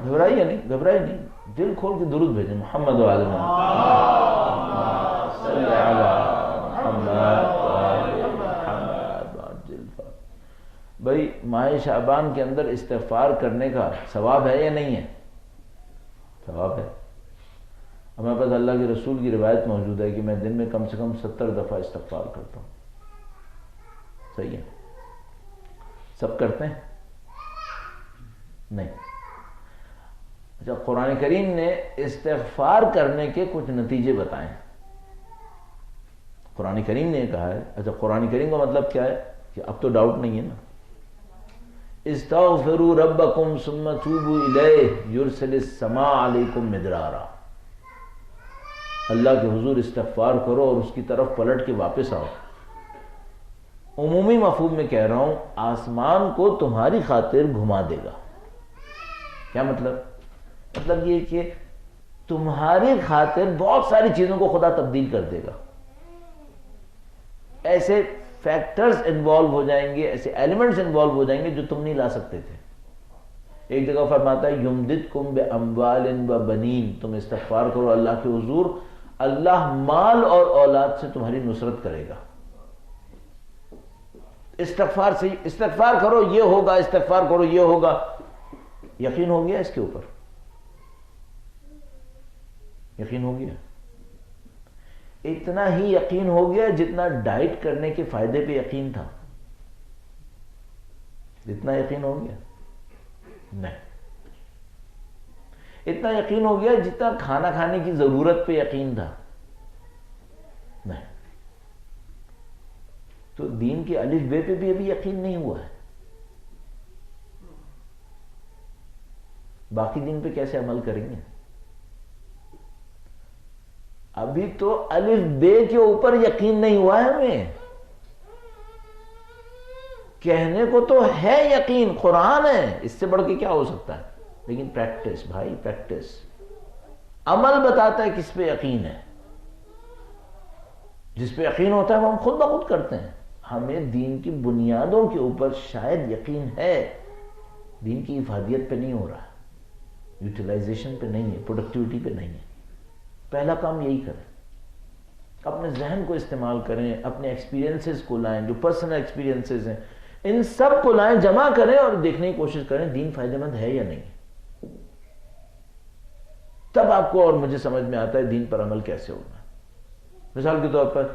گھبرائیے نہیں، گھبرائیے نہیں، دل کھول کے درود بھیجیں محمد و آل محمد. بھائی ماہ شعبان کے اندر استغفار کرنے کا ثواب ہے یا نہیں ہے؟ ثواب ہے. ہمارے پاس اللہ کے رسول کی روایت موجود ہے کہ میں دن میں کم سے کم 70 دفعہ استغفار کرتا ہوں. صحیح ہے؟ سب کرتے ہیں؟ نہیں. اچھا قرآن کریم نے استغفار کرنے کے کچھ نتیجے بتائے ہیں. قرآن کریم نے کہا ہے، اچھا قرآن کریم کا مطلب کیا ہے کہ اب تو ڈاؤٹ نہیں ہے نا. استغفروا ربکم ثم توبوا الیہ یرسل السماء علیکم مدرارا. اللہ کے حضور استغفار کرو اور اس کی طرف پلٹ کے واپس آؤ. عمومی مفہوم میں کہہ رہا ہوں، آسمان کو تمہاری خاطر گھما دے گا. کیا مطلب؟ مطلب یہ کہ تمہاری خاطر بہت ساری چیزوں کو خدا تبدیل کر دے گا. ایسے فیکٹرز انوالو ہو جائیں گے, ایسے ایلیمنٹس انوالو ہو جائیں گے جو تم نہیں لا سکتے تھے. ایک جگہ فرماتا ہے یمددکم باموال و بنین, تم استغفار کرو اللہ کے حضور, اللہ مال اور اولاد سے تمہاری نصرت کرے گا. استغفار کرو یہ ہوگا, استغفار کرو یہ ہوگا. یقین ہو گیا اس کے اوپر؟ یقین ہو گیا؟ اتنا ہی یقین ہو گیا جتنا ڈائٹ کرنے کے فائدے پہ یقین تھا. اتنا یقین ہو گیا؟ نہیں. اتنا یقین ہو گیا جتنا کھانا کھانے کی ضرورت پہ یقین تھا. نہیں. تو دین کے الف بے پہ بھی ابھی یقین نہیں ہوا ہے. باقی دین پہ کیسے عمل کریں گے؟ ابھی تو الف بے کے اوپر یقین نہیں ہوا ہے ہمیں. کہنے کو تو ہے یقین, قرآن ہے, اس سے بڑھ کے کیا ہو سکتا ہے, لیکن پریکٹس بھائی, پریکٹس. عمل بتاتا ہے کس پہ یقین ہے. جس پہ یقین ہوتا ہے وہ ہم خود بخود کرتے ہیں. ہمیں دین کی بنیادوں کے اوپر شاید یقین ہے, دین کی افادیت پہ نہیں ہو رہا, یوٹیلائزیشن پہ نہیں ہے, پروڈکٹیوٹی پہ نہیں ہے. پہلا کام یہی کریں, اپنے ذہن کو استعمال کریں, اپنے ایکسپیرینسز کو لائیں, جو پرسنل ایکسپیرینسز ہیں ان سب کو لائیں, جمع کریں اور دیکھنے کی کوشش کریں دین فائدہ مند ہے یا نہیں. تب آپ کو اور مجھے سمجھ میں آتا ہے دین پر عمل کیسے ہونا ہے. مثال کے طور پر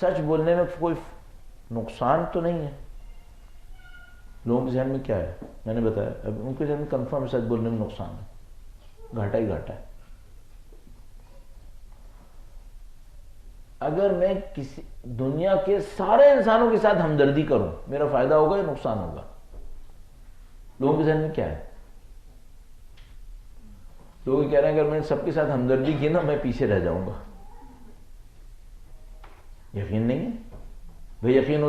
سچ بولنے میں کوئی نقصان تو نہیں ہے. لوگوں کے ذہن میں کیا ہے, میں نے بتایا, اب ان کے ذہن میں کنفرم سچ بولنے میں نقصان ہے, گھاٹا ہی گھاٹا ہے. اگر میں کسی دنیا کے سارے انسانوں کے ساتھ ہمدردی کروں, میرا فائدہ ہوگا یا نقصان ہوگا؟ لوگوں کے ذہن میں کیا ہے؟ لوگ کہہ رہے ہیں اگر میں نے سب کے ساتھ ہمدردی کی نا میں پیچھے رہ جاؤں گا. یقین نہیں ہے بھئی, یقین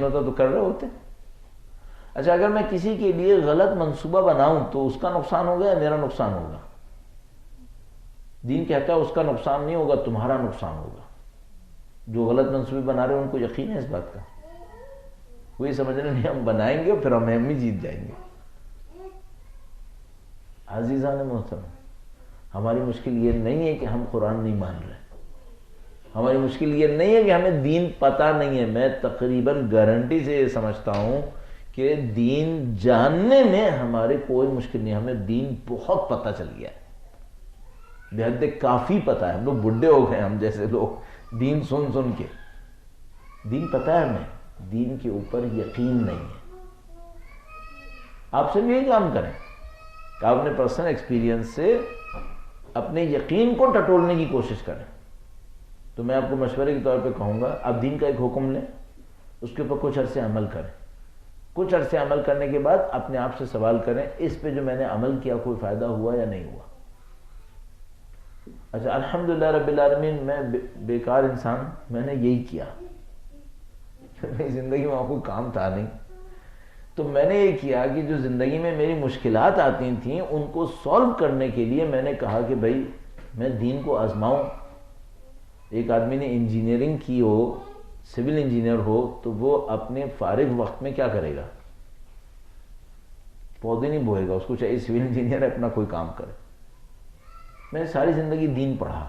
ہوتا تو کر رہے ہوتے. اچھا اگر میں کسی کے لیے غلط منصوبہ بناؤں تو اس کا نقصان ہوگا یا میرا نقصان ہوگا؟ دین کہتا ہے اس کا نقصان نہیں ہوگا, تمہارا نقصان ہوگا. جو غلط منصوبے بنا رہے ہیں ان کو یقین ہے اس بات کا, وہی سمجھ رہے نہیں ہم بنائیں گے پھر ہم ہی جیت جائیں گے. عزیزان محترم, ہماری مشکل یہ نہیں ہے کہ ہم قرآن نہیں مان رہے, ہماری مشکل یہ نہیں ہے کہ ہمیں دین پتہ نہیں ہے. میں تقریباً گارنٹی سے یہ سمجھتا ہوں کہ دین جاننے میں ہمارے کوئی مشکل نہیں, ہمیں دین بہت پتہ چل گیا ہے, بحد کافی پتہ ہے. ہم لوگ بڈھے ہو گئے, ہم جیسے لوگ دین سن کے, دین پتہ ہے ہمیں, دین کے اوپر یقین نہیں ہے. آپ سے بھی یہی کام کریں کہ آپ اپنے پرسنل ایکسپیرینس سے اپنے یقین کو ٹٹولنے کی کوشش کریں. تو میں آپ کو مشورے کے طور پہ کہوں گا, آپ دین کا ایک حکم لیں, اس کے اوپر کچھ عرصے عمل کریں. کچھ عرصے عمل کرنے کے بعد اپنے آپ سے سوال کریں اس پہ جو میں نے عمل کیا کوئی فائدہ ہوا یا نہیں ہوا. اچھا الحمدللہ رب العالمین, میں بیکار انسان, میں نے یہی کیا, میری زندگی میں کوئی کام تھا نہیں, تو میں نے یہ کیا کہ جو زندگی میں میری مشکلات آتی تھیں ان کو سولو کرنے کے لیے میں نے کہا کہ بھائی میں دین کو آزماؤں. ایک آدمی نے انجینئرنگ کی ہو, سول انجینئر ہو, تو وہ اپنے فارغ وقت میں کیا کرے گا؟ پودے نہیں بوئے گا, اس کو چاہیے سول انجینئر اپنا کوئی کام کرے. میں نے ساری زندگی دین پڑھا,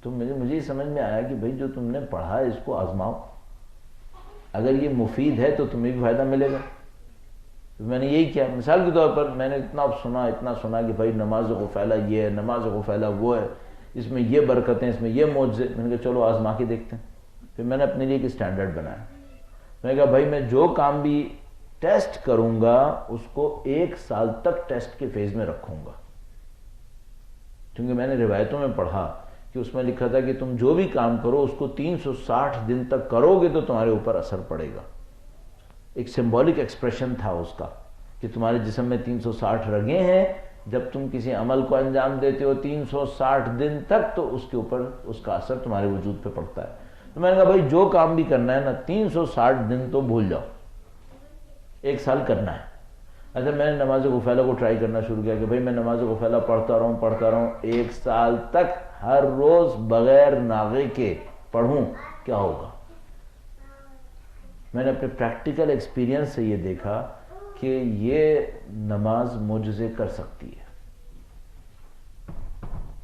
تو مجھے یہ سمجھ میں آیا کہ بھائی جو تم نے پڑھا ہے اس کو آزماؤ, اگر یہ مفید ہے تو تمہیں بھی فائدہ ملے گا. تو میں نے یہی کیا. مثال کے طور پر میں نے اتنا سنا کہ بھائی نماز غفیلہ یہ ہے, نماز غفیلہ وہ ہے, اس میں یہ برکتیں, اس میں یہ معجزے. میں نے کہا چلو آزما کے دیکھتے ہیں. پھر میں نے اپنے لیے ایک اسٹینڈرڈ بنایا. میں نے کہا بھائی میں جو کام بھی ٹیسٹ کروں گا اس کو 1 سال تک ٹیسٹ کے فیز میں رکھوں گا, کیونکہ میں نے روایتوں میں پڑھا کہ اس میں لکھا تھا کہ تم جو بھی کام کرو اس کو 360 دن تک کرو گے تو تمہارے اوپر اثر پڑے گا. ایک سمبولک ایکسپریشن تھا اس کا کہ تمہارے جسم میں 360 رگیں ہیں, جب تم کسی عمل کو انجام دیتے ہو 360 دن تک تو اس کے اوپر اس کا اثر تمہارے وجود پہ پڑتا ہے. تو میں نے کہا بھائی جو کام بھی کرنا ہے نا 360 دن تو بھول جاؤ, 1 سال کرنا ہے. اچھا میں نے نماز غفیلہ کو ٹرائی کرنا شروع کیا کہ بھائی میں نماز غفیلہ پڑھتا رہوں 1 سال تک ہر روز بغیر ناغے کے پڑھوں، کیا ہوگا؟ میں نے اپنے پریکٹیکل ایکسپیرینس سے یہ دیکھا کہ یہ نماز معجزے کر سکتی ہے،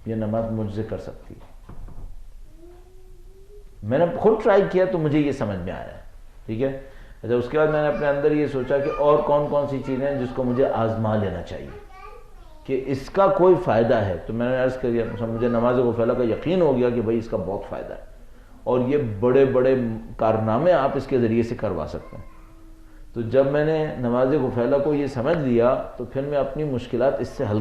یہ نماز معجزے کر سکتی ہے۔ میں نے خود ٹرائی کیا تو مجھے یہ سمجھ میں آیا، ٹھیک ہے۔ اچھا اس کے بعد میں نے اپنے اندر یہ سوچا کہ اور کون کون سی چیزیں ہیں جس کو مجھے آزما لینا چاہیے کہ اس کا کوئی فائدہ ہے۔ تو میں نے عرض کیا، مجھے نماز غفیلہ کا یقین ہو گیا کہ بھائی اس کا بہت فائدہ ہے اور یہ بڑے بڑے کارنامے آپ اس کے ذریعے سے کروا سکتے ہیں۔ تو جب میں نے نماز غفیلہ کو یہ سمجھ لیا تو پھر میں اپنی مشکلات اس سے حل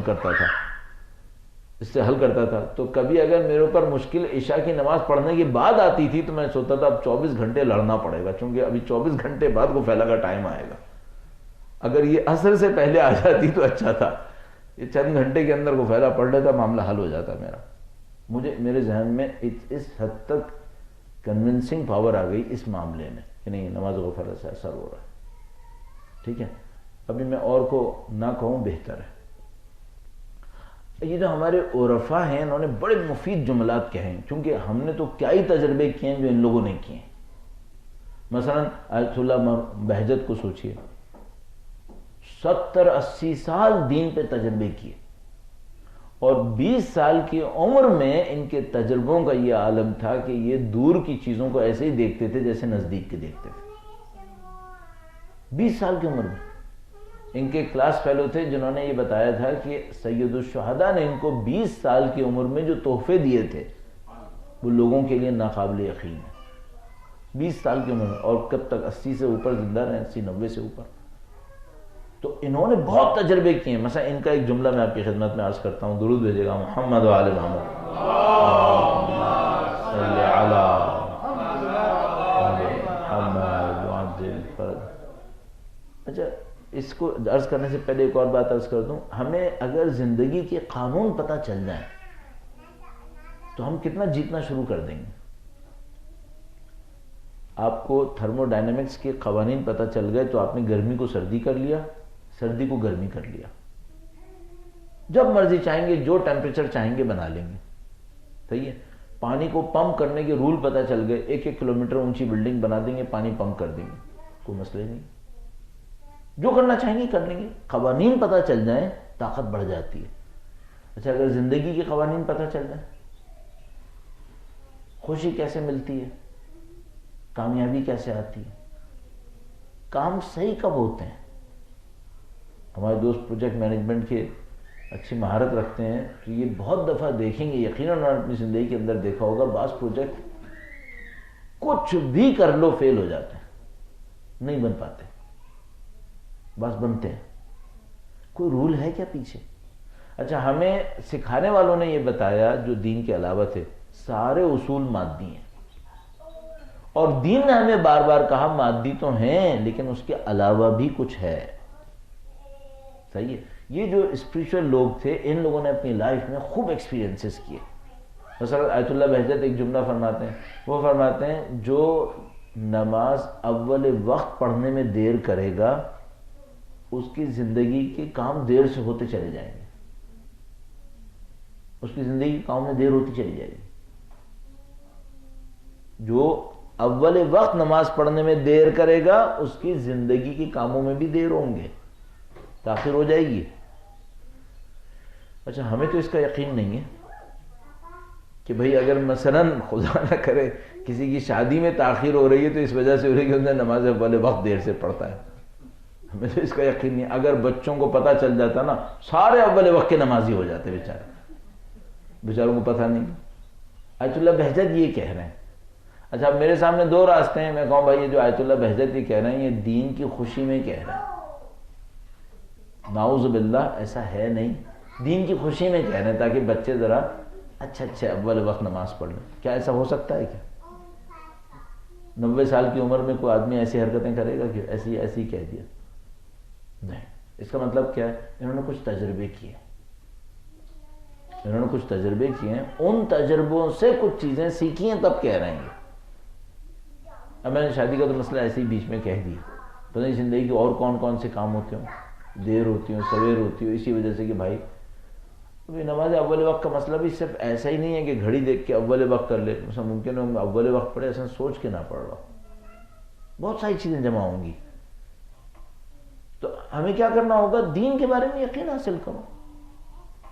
کرتا تھا۔ تو کبھی اگر میرے اوپر مشکل عشاء کی نماز پڑھنے کے بعد آتی تھی تو میں سوچتا تھا اب 24 گھنٹے لڑنا پڑے گا، چونکہ ابھی 24 گھنٹے بعد غفیلہ کا ٹائم آئے گا۔ اگر یہ عصر سے پہلے آ جاتی تو اچھا تھا، یہ چند گھنٹے کے اندر غفیلہ پڑھ لیتا، معاملہ حل ہو جاتا میرا۔ میرے ذہن میں اس حد تک کنونسنگ پاور آ گئی اس معاملے میں کہ نہیں نماز غفیلہ سے اثر ہو رہا ہے، ٹھیک ہے۔ ابھی میں اور کو نہ کہوں بہتر ہے۔ یہ جو ہمارے عرفاء ہیں انہوں نے بڑے مفید جملات کہے ہیں، چونکہ ہم نے تو کیا ہی تجربے کیے ہیں جو ان لوگوں نے کیے ہیں۔ مثلا آیت اللہ بہجت کو سوچئے، 70-80 سال دین پہ تجربے کیے اور 20 سال کی عمر میں ان کے تجربوں کا یہ عالم تھا کہ یہ دور کی چیزوں کو ایسے ہی دیکھتے تھے جیسے نزدیک کے دیکھتے تھے۔ 20 سال کی عمر میں ان کے کلاس فیلو تھے جنہوں نے یہ بتایا تھا کہ سید الشہداء نے ان کو 20 سال کی عمر میں جو تحفے دیے تھے وہ لوگوں کے لیے ناقابل یقین ہے۔ 20 سال کی عمر میں، اور کب تک 80 سے اوپر زندہ رہے، 80-90 سے اوپر۔ تو انہوں نے بہت تجربے کیے ہیں۔ مثلا ان کا ایک جملہ میں آپ کی خدمت میں عرض کرتا ہوں، درود بھیجے گا محمد و آل محمد صلی علی محمد۔ اچھا اس کو عرض کرنے سے پہلے ایک اور بات عرض کر دوں، ہمیں اگر زندگی کے قانون پتہ چل جائیں تو ہم کتنا جیتنا شروع کر دیں گے۔ آپ کو تھرمو ڈائنامکس کے قوانین پتہ چل گئے تو آپ نے گرمی کو سردی کر لیا، سردی کو گرمی کر لیا، جب مرضی چاہیں گے جو ٹیمپریچر چاہیں گے بنا لیں گے، صحیح ہے۔ پانی کو پمپ کرنے کے رول پتہ چل گئے، 1 کلومیٹر اونچی بلڈنگ بنا دیں گے، پانی پمپ کر دیں گے، کوئی مسئلہ نہیں، جو کرنا چاہیں گے کر لیں گے۔ قوانین پتہ چل جائیں طاقت بڑھ جاتی ہے۔ اچھا اگر زندگی کے قوانین پتہ چل جائیں، خوشی کیسے ملتی ہے، کامیابی کیسے آتی ہے، کام صحیح کب ہوتے ہیں۔ ہمارے دوست پروجیکٹ مینجمنٹ کے اچھی مہارت رکھتے ہیں تو یہ بہت دفعہ دیکھیں گے، یقیناً اپنی زندگی کے اندر دیکھا ہوگا، بعض پروجیکٹ کچھ بھی کر لو فیل ہو جاتے ہیں، نہیں بن پاتے، بس بنتے ہیں۔ کوئی رول ہے کیا پیچھے؟ اچھا ہمیں سکھانے والوں نے یہ بتایا جو دین کے علاوہ تھے، سارے اصول مادی ہیں، اور دین نے ہمیں بار بار کہا مادی تو ہیں لیکن اس کے علاوہ بھی کچھ ہے، صحیح ہے۔ یہ جو اسپریچول لوگ تھے ان لوگوں نے اپنی لائف میں خوب ایکسپیرینسز کیے۔ مثلا آیت اللہ بہجت ایک جملہ فرماتے ہیں، وہ فرماتے ہیں جو نماز اول وقت پڑھنے میں دیر کرے گا اس کی زندگی کے کام دیر سے ہوتے چلے جائیں گے، اس کی زندگی کے کام میں دیر ہوتی چلی جائے گی۔ جو اول وقت نماز پڑھنے میں دیر کرے گا اس کی زندگی کے کاموں میں بھی دیر ہوں گے، تاخیر ہو جائے گی۔ اچھا ہمیں تو اس کا یقین نہیں ہے کہ بھئی اگر مثلا خدا نہ کرے کسی کی شادی میں تاخیر ہو رہی ہے تو اس وجہ سے ہو رہی ہے کہ انہیں نماز اول وقت دیر سے پڑھتا ہے، ہمیں تو اس کا یقین نہیں۔ اگر بچوں کو پتہ چل جاتا نا سارے اول وقت کے نمازی ہو جاتے، بیچاروں کو پتہ نہیں۔ آیت اللہ بہجت یہ کہہ رہے ہیں۔ اچھا اب میرے سامنے دو راستے ہیں، میں کہوں بھائی یہ جو آیت اللہ بہجت یہ کہہ رہے ہیں یہ دین کی خوشی میں کہہ رہے ہیں، نعوذ باللہ ایسا ہے نہیں، دین کی خوشی میں کہہ رہے ہیں تاکہ بچے ذرا اچھا اول وقت نماز پڑھ لیں۔ کیا ایسا ہو سکتا ہے کیا؟ 90 سال کی عمر میں کوئی آدمی ایسی حرکتیں کرے گا کہ ایسی کہہ دیا؟ نہیں۔ اس کا مطلب کیا ہے؟ انہوں نے کچھ تجربے کیے، ہیں، ان تجربوں سے کچھ چیزیں سیکھی ہیں تب کہہ رہے ہیں۔ اب میں نے شادی کا تو مسئلہ ایسے ہی بیچ میں کہہ دیا، پتہ نہیں زندگی کے اور کون کون سے کام ہوتے ہوں، دیر ہوتی ہوں سویر ہوتی ہوں اسی وجہ سے کہ بھائی ابھی نماز اول وقت کا مسئلہ بھی صرف ایسا ہی نہیں ہے کہ گھڑی دیکھ کے اول وقت کر لے. مثلا ممکن ہے میں اول وقت پڑھے ایسا سوچ کے نہ پڑھ رہا ہوں, بہت ساری چیزیں جمع ہوں گی. تو ہمیں کیا کرنا ہوگا, دین کے بارے میں یقین حاصل کرو,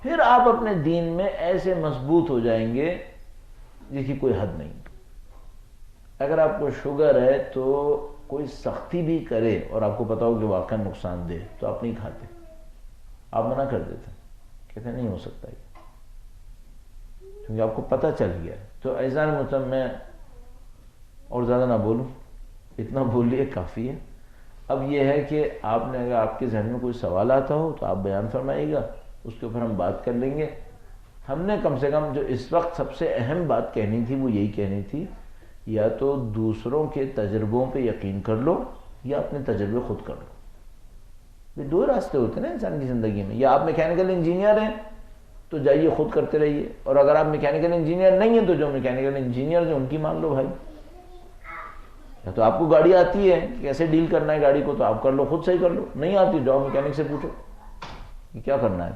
پھر آپ اپنے دین میں ایسے مضبوط ہو جائیں گے جس کی کوئی حد نہیں. اگر آپ کو شوگر ہے تو کوئی سختی بھی کرے اور آپ کو پتا ہو کہ واقعا نقصان دہ تو آپ نہیں کھاتے, آپ منع کر دیتے, کہتے نہیں ہو سکتا یہ, کیونکہ آپ کو پتہ چل گیا. تو ایزان محترم میں اور زیادہ نہ بولوں, اتنا بول لیے کافی ہے. اب یہ ہے کہ آپ نے اگر آپ کے ذہن میں کوئی سوال آتا ہو تو آپ بیان فرمائیے گا, اس کے اوپر ہم بات کر لیں گے. ہم نے کم سے کم جو اس وقت سب سے اہم بات کہنی تھی وہ یہی کہنی تھی, یا تو دوسروں کے تجربوں پہ یقین کر لو یا اپنے تجربے خود کر لو. یہ دو راستے ہوتے ہیں نا انسان کی زندگی میں, یا آپ میکینیکل انجینئر ہیں تو جائیے خود کرتے رہیے, اور اگر آپ میکینیکل انجینئر نہیں ہیں تو جو میکینیکل انجینئر ہیں ان کی مان لو بھائی. یا تو آپ کو گاڑی آتی ہے کیسے ڈیل کرنا ہے گاڑی کو تو آپ کر لو, خود صحیح کر لو. نہیں آتی جاؤ میکینک سے پوچھو کہ کیا کرنا ہے.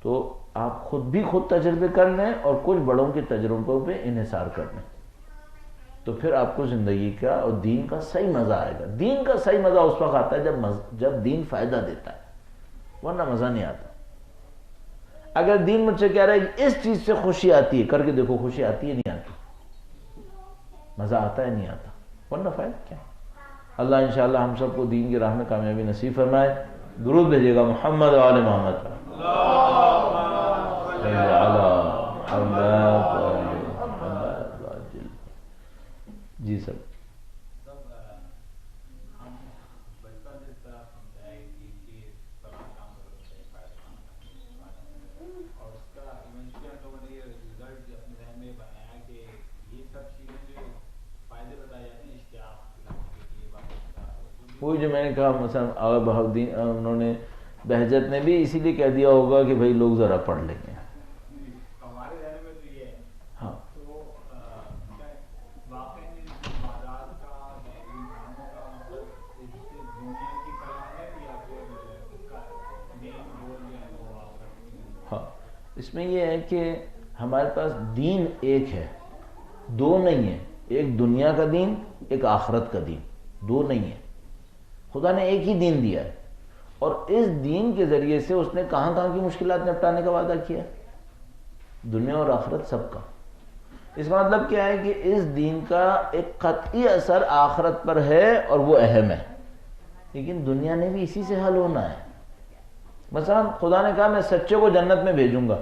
تو آپ خود بھی خود تجربے کر لیں اور کچھ بڑوں کے تجربوں پہ انحصار کر لیں, تو پھر آپ کو زندگی کا اور دین کا صحیح مزہ آئے گا. دین کا صحیح مزہ اس وقت آتا ہے جب دین فائدہ دیتا ہے, ورنہ مزہ نہیں آتا. اگر دین مجھ سے کہہ رہا ہے اس چیز سے خوشی آتی ہے, کر کے دیکھو خوشی آتی ہے نہیں آتی, مزہ آتا ہے نہیں آتا, ورنہ فائدہ کیا. اللہ انشاءاللہ ہم سب کو دین کی راہ میں کامیابی نصیب فرمائے. درود بھیجیے گا محمد و آل محمد پر. جی سر. وہی جو میں نے کہا مثلا آغا بہاؤالدین انہوں نے بہجت نے بھی اسی لیے کہہ دیا ہوگا کہ بھائی لوگ ذرا پڑھ لیں گے. ہاں ہاں اس میں یہ ہے کہ ہمارے پاس دین ایک ہے, دو نہیں ہے. ایک دنیا کا دین, ایک آخرت کا دین, دو نہیں ہے. خدا نے ایک ہی دین دیا ہے, اور اس دین کے ذریعے سے اس نے کہاں کہاں کی مشکلات نپٹانے کا وعدہ کیا, دنیا اور آخرت سب کا. اس کا مطلب کیا ہے کہ اس دین کا ایک قطعی اثر آخرت پر ہے اور وہ اہم ہے, لیکن دنیا نے بھی اسی سے حل ہونا ہے. مثلا خدا نے کہا میں سچے کو جنت میں بھیجوں گا,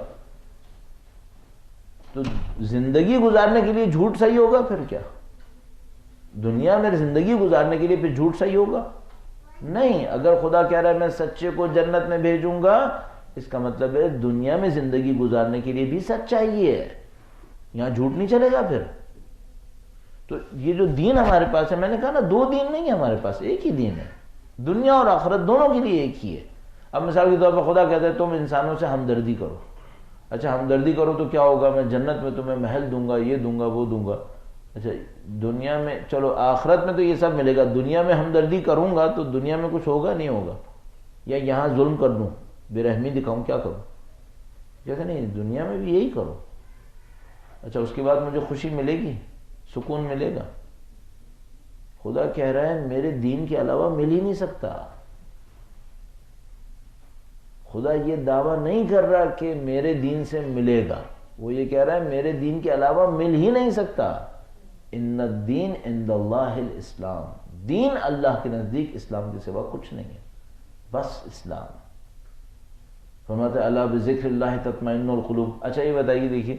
تو زندگی گزارنے کے لیے جھوٹ صحیح ہوگا پھر کیا؟ دنیا میں زندگی گزارنے کے لیے پھر جھوٹ صحیح ہوگا؟ نہیں. اگر خدا کہہ رہا ہے میں سچے کو جنت میں بھیجوں گا, اس کا مطلب ہے دنیا میں زندگی گزارنے کے لیے بھی سچائی ہے, یہاں جھوٹ نہیں چلے گا پھر. تو یہ جو دین ہمارے پاس ہے, میں نے کہا نا دو دین نہیں ہے ہمارے پاس, ایک ہی دین ہے. دنیا اور آخرت دونوں کے لیے ایک ہی ہے. اب مثال کے طور پر خدا کہتا ہے تم انسانوں سے ہمدردی کرو. اچھا ہمدردی کرو تو کیا ہوگا, میں جنت میں تمہیں محل دوں گا, یہ دوں گا, وہ دوں گا. اچھا دنیا میں چلو آخرت میں تو یہ سب ملے گا, دنیا میں ہمدردی کروں گا تو دنیا میں کچھ ہوگا نہیں ہوگا, یا یہاں ظلم کر دوں, بے رحمی دکھاؤں, کیا کروں؟ جیسے نہیں, دنیا میں بھی یہی کرو. اچھا اس کے بعد مجھے خوشی ملے گی, سکون ملے گا؟ خدا کہہ رہا ہے میرے دین کے علاوہ مل ہی نہیں سکتا. خدا یہ دعویٰ نہیں کر رہا کہ میرے دین سے ملے گا, وہ یہ کہہ رہا ہے میرے دین کے علاوہ مل ہی نہیں سکتا. ان الدین عند اللہ الاسلام, دین اللہ کے نزدیک اسلام کے سوا کچھ نہیں ہے, بس اسلام. فرماتے ہیں الا بذکر اللہ تطمئن القلوب. اچھا یہ بتائیے, دیکھیے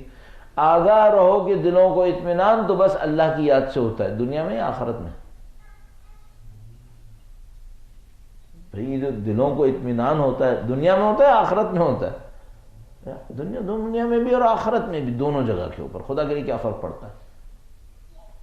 آگاہ رہو کہ دلوں کو اطمینان تو بس اللہ کی یاد سے ہوتا ہے, دنیا میں یا آخرت میں؟ بھئی جو دلوں کو اطمینان ہوتا ہے دنیا میں ہوتا ہے آخرت میں ہوتا ہے؟ دنیا میں بھی اور آخرت میں بھی, دونوں جگہ کے اوپر خدا کے لیے کیا فرق پڑتا ہے؟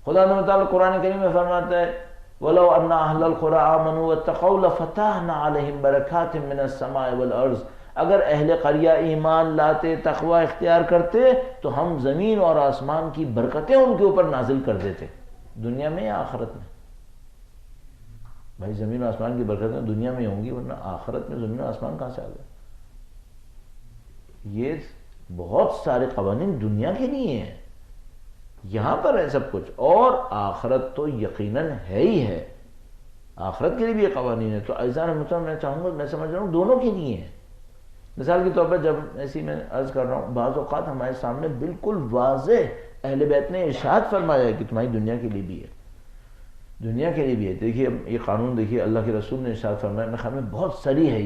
خدا نے تعالیٰ قرآن کریم میں فرماتا ہے وَلَوْ أَنَّ أَهْلَ الْقُرَىٰ آمَنُوا وَاتَّقَوْا لَفَتَحْنَا عَلَيْهِمْ بَرَكَاتٍ مِّنَ السَّمَاءِ وَالْأَرْضِ. اگر اہل قریہ ایمان لاتے, تقوی اختیار کرتے, تو ہم زمین اور آسمان کی برکتیں ان کے اوپر نازل کر دیتے, دنیا میں یا آخرت میں. بھائی زمین و آسمان کی برکتیں دنیا میں ہوں گی، ورنہ آخرت میں زمین و آسمان کہاں سے آ گئے؟ یہ بہت سارے قوانین دنیا کے لیے ہیں، یہاں پر ہے سب کچھ، اور آخرت تو یقیناً ہے ہی ہے، آخرت کے لیے بھی یہ قوانین ہے۔ تو عزیزان محترم، میں چاہوں گا، میں سمجھ رہا ہوں دونوں کے لیے ہیں۔ مثال کے طور پر جب ایسی میں عرض کر رہا ہوں، بعض اوقات ہمارے سامنے بالکل واضح اہل بیت نے ارشاد فرمایا ہے کہ تمہاری دنیا کے لیے بھی ہے، دنیا کے لیے بھی ہے۔ دیکھیے یہ قانون، دیکھیے اللہ کے رسول نے ارشاد فرمایا، میرے خیال میں بہت صریح ہے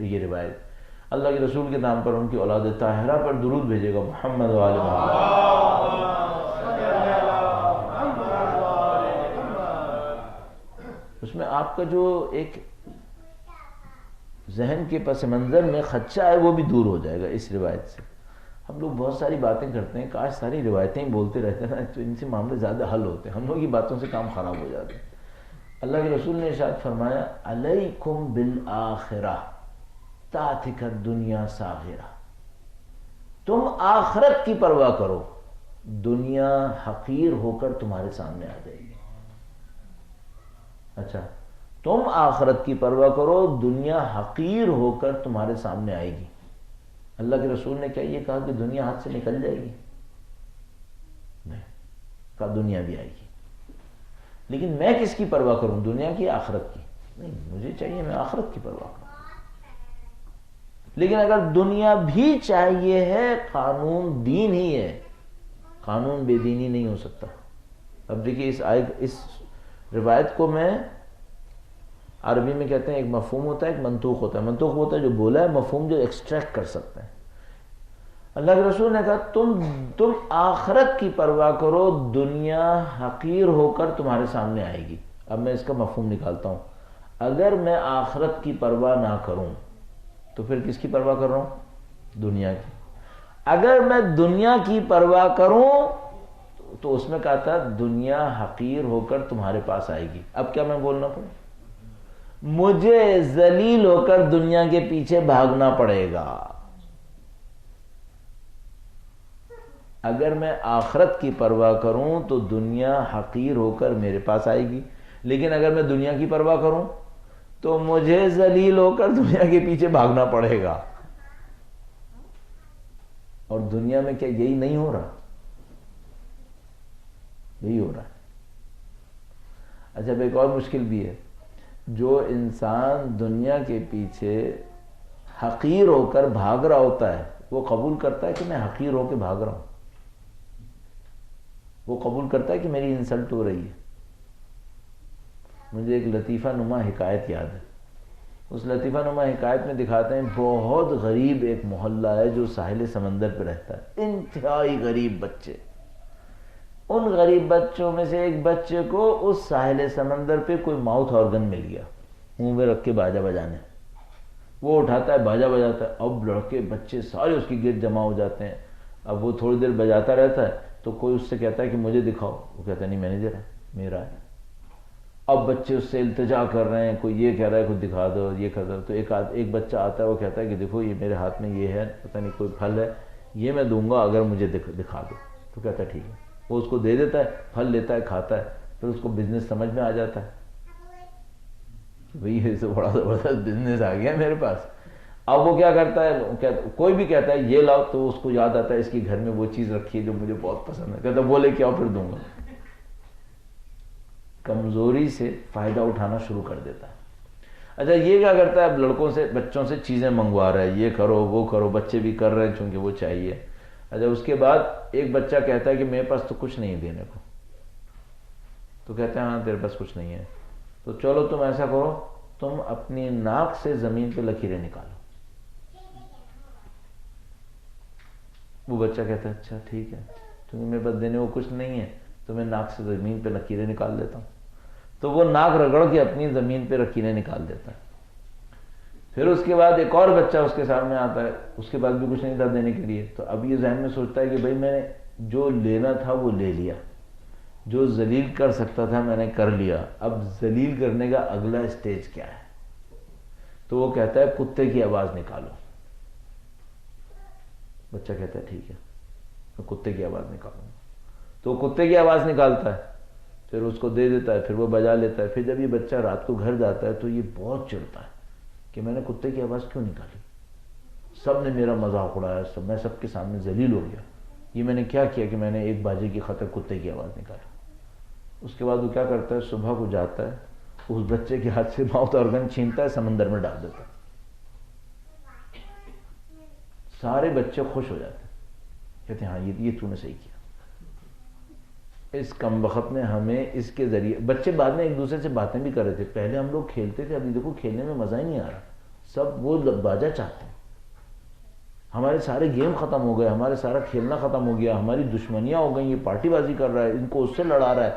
یہ روایت۔ اللہ کے رسول کے نام پر ان کی اولاد طاہرہ پر درود بھیجے گا، محمد و آل محمد۔ اس میں آپ کا جو ایک ذہن کے پس منظر میں خدشہ ہے وہ بھی دور ہو جائے گا اس روایت سے۔ ہم لوگ بہت ساری باتیں کرتے ہیں، کاش ساری روایتیں ہی بولتے رہتے ہیں تو ان سے معاملے زیادہ حل ہوتے ہیں، ہم لوگ کی باتوں سے کام خراب ہو جاتے ہیں۔ اللہ کے رسول نے ارشاد فرمایا، علیکم بالآخرہ تاتک الدنیا صاغرہ، تم آخرت کی پرواہ کرو، دنیا حقیر ہو کر تمہارے سامنے آ جائے گی۔ اچھا، تم آخرت کی پرواہ کرو، دنیا حقیر ہو کر تمہارے سامنے آئے گی۔ اللہ کے رسول نے کیا یہ کہا کہ دنیا ہاتھ سے نکل جائے گی؟ نہیں، کہا دنیا بھی آئے گی، لیکن میں کس کی پرواہ کروں، دنیا کی آخرت کی؟ نہیں، مجھے چاہیے میں آخرت کی پرواہ کروں۔ لیکن اگر دنیا بھی چاہیے ہے، قانون دین ہی ہے، قانون بے دینی نہیں ہو سکتا۔ اب دیکھیے اس روایت کو میں عربی میں کہتے ہیں، ایک مفہوم ہوتا ہے، ایک منطوق ہوتا ہے۔ منطوق ہوتا ہے جو بولا ہے، مفہوم جو ایکسٹریکٹ کر سکتے ہیں۔ اللہ کے رسول نے کہا تم آخرت کی پرواہ کرو، دنیا حقیر ہو کر تمہارے سامنے آئے گی۔ اب میں اس کا مفہوم نکالتا ہوں، اگر میں آخرت کی پرواہ نہ کروں تو پھر کس کی پرواہ کر رہا ہوں؟ دنیا کی۔ اگر میں دنیا کی پرواہ کروں تو اس میں کہا تھا دنیا حقیر ہو کر تمہارے پاس آئے گی۔ اب کیا میں بولنا پڑے؟ مجھے ذلیل ہو کر دنیا کے پیچھے بھاگنا پڑے گا۔ اگر میں آخرت کی پرواہ کروں تو دنیا حقیر ہو کر میرے پاس آئے گی، لیکن اگر میں دنیا کی پرواہ کروں تو مجھے ذلیل ہو کر دنیا کے پیچھے بھاگنا پڑے گا۔ اور دنیا میں کیا یہی نہیں ہو رہا؟ یہی ہو رہا ہے۔ اچھا، اب ایک اور مشکل بھی ہے، جو انسان دنیا کے پیچھے حقیر ہو کر بھاگ رہا ہوتا ہے، وہ قبول کرتا ہے کہ میں حقیر ہو کے بھاگ رہا ہوں، وہ قبول کرتا ہے کہ میری انسلٹ ہو رہی ہے۔ مجھے ایک لطیفہ نما حکایت یاد ہے۔ اس لطیفہ نما حکایت میں دکھاتے ہیں بہت غریب ایک محلہ ہے جو ساحل سمندر پہ رہتا ہے، انتہائی غریب بچے۔ ان غریب بچوں میں سے ایک بچے کو اس ساحل سمندر پہ کوئی ماؤتھ آرگن مل گیا، منہ میں رکھ کے باجا بجانے۔ وہ اٹھاتا ہے، باجا بجاتا ہے، اب لڑکے بچے سارے اس کی گرد جمع ہو جاتے ہیں۔ اب وہ تھوڑی دیر بجاتا رہتا ہے تو کوئی اس سے کہتا ہے کہ مجھے دکھاؤ، وہ کہتا ہے نہیں میں نہیں دے رہا، میرا ہے۔ اب بچے اس سے التجا کر رہے ہیں، کوئی یہ کہہ رہا ہے کوئی دکھا دو، یہ کہہ دو۔ تو ایک بچہ آتا ہے، وہ کہتا ہے کہ دیکھو یہ میرے ہاتھ میں یہ ہے، پتہ نہیں کوئی پھل ہے، یہ میں دوں گا اگر مجھے دکھا دو۔ تو کہتا ہے ٹھیک ہے، وہ اس کو دے دیتا ہے، پھل لیتا ہے، کھاتا ہے۔ پھر اس کو بزنس سمجھ میں آ جاتا ہے، بھئی یہ سے بڑا زبردست بزنس آ گیا میرے پاس۔ اب وہ کیا کرتا ہے، کوئی بھی کہتا ہے یہ لاؤ تو اس کو یاد آتا ہے اس کی گھر میں وہ چیز رکھی ہے جو مجھے بہت پسند ہے، کہتا ہے وہ لے کے آؤ پھر دوں گا۔ کمزوری سے فائدہ اٹھانا شروع کر دیتا ہے۔ اچھا، یہ کیا کرتا ہے، اب لڑکوں سے بچوں سے چیزیں منگوا رہا ہے، یہ کرو وہ کرو، بچے بھی کر رہے ہیں چونکہ وہ چاہیے۔ اچھا، اس کے بعد ایک بچہ کہتا ہے کہ میرے پاس تو کچھ نہیں دینے کو، تو کہتے ہیں ہاں تیرے پاس کچھ نہیں ہے، تو چلو تم ایسا کرو، تم اپنی ناک سے زمین پہ لکیریں نکالو۔ وہ بچہ کہتا ہے اچھا ٹھیک ہے، کیونکہ میرے پاس دینے کو کچھ نہیں ہے تو میں ناک سے زمین پہ لکیریں نکال دیتا ہوں۔ تو وہ ناک رگڑ کے اپنی زمین پہ لکیریں نکال دیتا ہے۔ پھر اس کے بعد ایک اور بچہ اس کے سامنے آتا ہے، اس کے بعد بھی کچھ نہیں تھا دینے کے لیے، تو اب یہ ذہن میں سوچتا ہے کہ بھائی میں نے جو لینا تھا وہ لے لیا، جو ذلیل کر سکتا تھا میں نے کر لیا، اب ذلیل کرنے کا اگلا اسٹیج کیا ہے؟ تو وہ کہتا ہے کتے کی آواز نکالو۔ بچہ کہتا ہے ٹھیک ہے، میں کتے کی آواز نکالوں گا۔ تو کتے کی آواز نکالتا ہے، پھر اس کو دے دیتا ہے، پھر وہ بجا لیتا ہے. پھر جب یہ بچہ رات کو گھر جاتا ہے تو یہ بہت چڑھتا ہے کہ میں نے کتے کی آواز کیوں نکالی، سب نے میرا مذاق اڑایا، میں سب کے سامنے ذلیل ہو گیا، یہ میں نے کیا کیا کہ میں نے ایک باجے کی خاطر کتے کی آواز نکالی. اس کے بعد وہ کیا کرتا ہے، صبح کو جاتا ہے، اس بچے کے ہاتھ سے موت آرگن چھینتا ہے، سمندر میں ڈال دیتا ہے. سارے بچے خوش ہو جاتے ہیں، کہتے ہیں ہاں یہ تو نے صحیح کیا. اس کم وقت نے ہمیں اس کے ذریعے، بچے بعد میں ایک دوسرے سے باتیں بھی کر رہے تھے، پہلے ہم لوگ کھیلتے تھے، ابھی دیکھو کھیلنے میں مزہ ہی نہیں آ رہا، سب وہ باجا چاہتے ہیں. ہمارے سارے گیم ختم ہو گئے، ہمارے سارا کھیلنا ختم ہو گیا، ہماری دشمنیاں ہو گئیں، یہ پارٹی بازی کر رہا ہے، ان کو اس سے لڑا رہا ہے.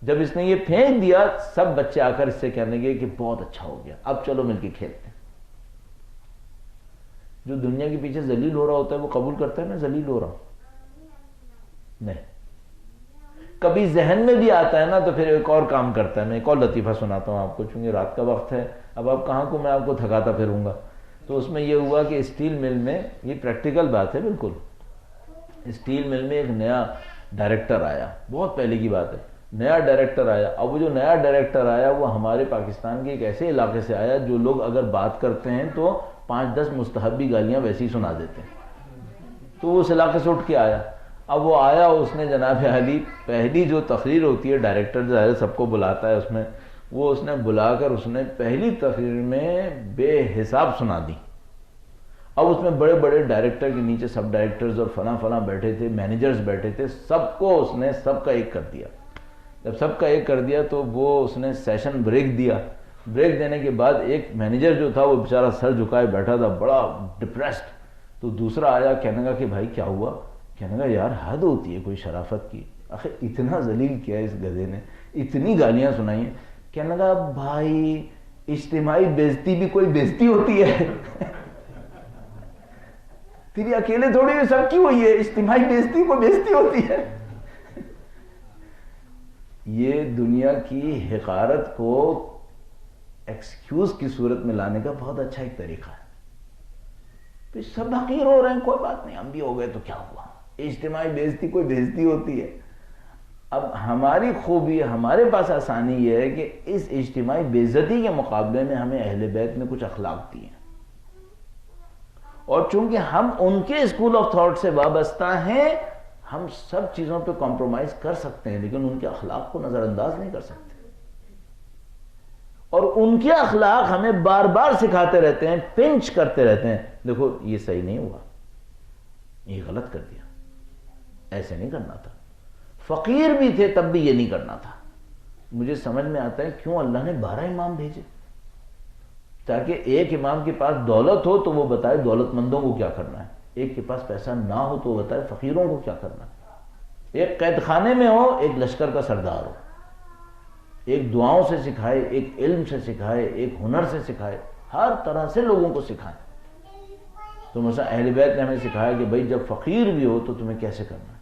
جب اس نے یہ پھینک دیا، سب بچے آ کر اس سے کہنے لگے کہ بہت اچھا ہو گیا، اب چلو مل کے کھیلتے ہیں. جو دنیا کے پیچھے ذلیل ہو رہا ہوتا ہے وہ قبول کرتا ہے نا ذلیل ہو رہا؟ نہیں. کبھی ذہن میں بھی آتا ہے نا تو پھر ایک اور کام کرتا ہے. میں ایک اور لطیفہ سناتا ہوں آپ کو، چونکہ رات کا وقت ہے، اب آپ کہاں کو میں آپ کو تھکاتا پھروں گا. تو اس میں یہ ہوا کہ اسٹیل مل میں، یہ پریکٹیکل بات ہے بالکل، اسٹیل مل میں ایک نیا ڈائریکٹر آیا، بہت پہلے کی بات ہے، نیا ڈائریکٹر آیا. اب وہ جو نیا ڈائریکٹر آیا وہ ہمارے پاکستان کے ایک ایسے علاقے سے آیا جو لوگ اگر بات کرتے ہیں تو 5-10 مستحبی گالیاں ویسے ہی سنا دیتے ہیں. تو وہ اس علاقے سے اٹھ کے آیا. اب وہ آیا، اس نے جناب علی پہلی جو تقریر ہوتی ہے، ڈائریکٹر جو ہے سب کو بلاتا ہے، اس میں وہ اس نے بلا کر اس نے پہلی تقریر میں بے حساب سنا دی. اب اس میں بڑے بڑے ڈائریکٹر کے نیچے سب ڈائریکٹرز اور فلاں بیٹھے تھے، مینیجرز بیٹھے تھے، سب کو اس نے سب کا ایک کر دیا. جب سب کا ایک کر دیا تو وہ اس نے سیشن بریک دیا. بریک دینے کے بعد ایک مینیجر جو تھا وہ بیچارہ سر جھکائے بیٹھا تھا، بڑا ڈپریسڈ. تو دوسرا آیا، کہنے لگا کہ بھائی کیا ہوا؟ کہنے لگا یار حد ہوتی ہے کوئی شرافت کی، آخر اتنا ذلیل کیا ہے اس گدھے نے، اتنی گالیاں سنائی ہیں. کہنے لگا بھائی اجتماعی بےزتی بھی کوئی بےزتی ہوتی ہے؟ تیری اکیلے تھوڑی سب کی ہوئی ہے، اجتماعی بےزتی کوئی بےزتی ہوتی ہے؟ یہ دنیا کی حقارت کو ایکسکیوز کی صورت میں لانے کا بہت اچھا ایک طریقہ ہے. پھر سب حقیر ہو رہے ہیں، کوئی بات نہیں، ہم بھی ہو گئے تو کیا ہوا، اجتماعی بےزتی کوئی بےزتی ہوتی ہے. اب ہماری خوبی، ہمارے پاس آسانی یہ ہے کہ اس اجتماعی بے عزتی کے مقابلے میں ہمیں اہل بیت نے کچھ اخلاق دیے ہیں، اور چونکہ ہم ان کے اسکول آف تھاٹ سے وابستہ ہیں، ہم سب چیزوں پہ کمپرومائز کر سکتے ہیں، لیکن ان کے اخلاق کو نظر انداز نہیں کر سکتے. اور ان کے اخلاق ہمیں بار بار سکھاتے رہتے ہیں، پنچ کرتے رہتے ہیں، دیکھو یہ صحیح نہیں ہوا، یہ غلط کر دیا، ایسے نہیں کرنا تھا. فقیر بھی تھے تب بھی یہ نہیں کرنا تھا. مجھے سمجھ میں آتا ہے کیوں اللہ نے 12 امام بھیجے، تاکہ ایک امام کے پاس دولت ہو تو وہ بتائے دولت مندوں کو کیا کرنا ہے، ایک کے پاس پیسہ نہ ہو تو وہ بتائے فقیروں کو کیا کرنا ہے. ایک قید خانے میں ہو، ایک لشکر کا سردار ہو، ایک دعاؤں سے سکھائے، ایک علم سے سکھائے، ایک ہنر سے سکھائے، ہر طرح سے لوگوں کو سکھائے. تو مثلا اہل بیت نے ہمیں سکھایا کہ بھائی جب فقیر بھی ہو تو تمہیں کیسے کرنا ہے،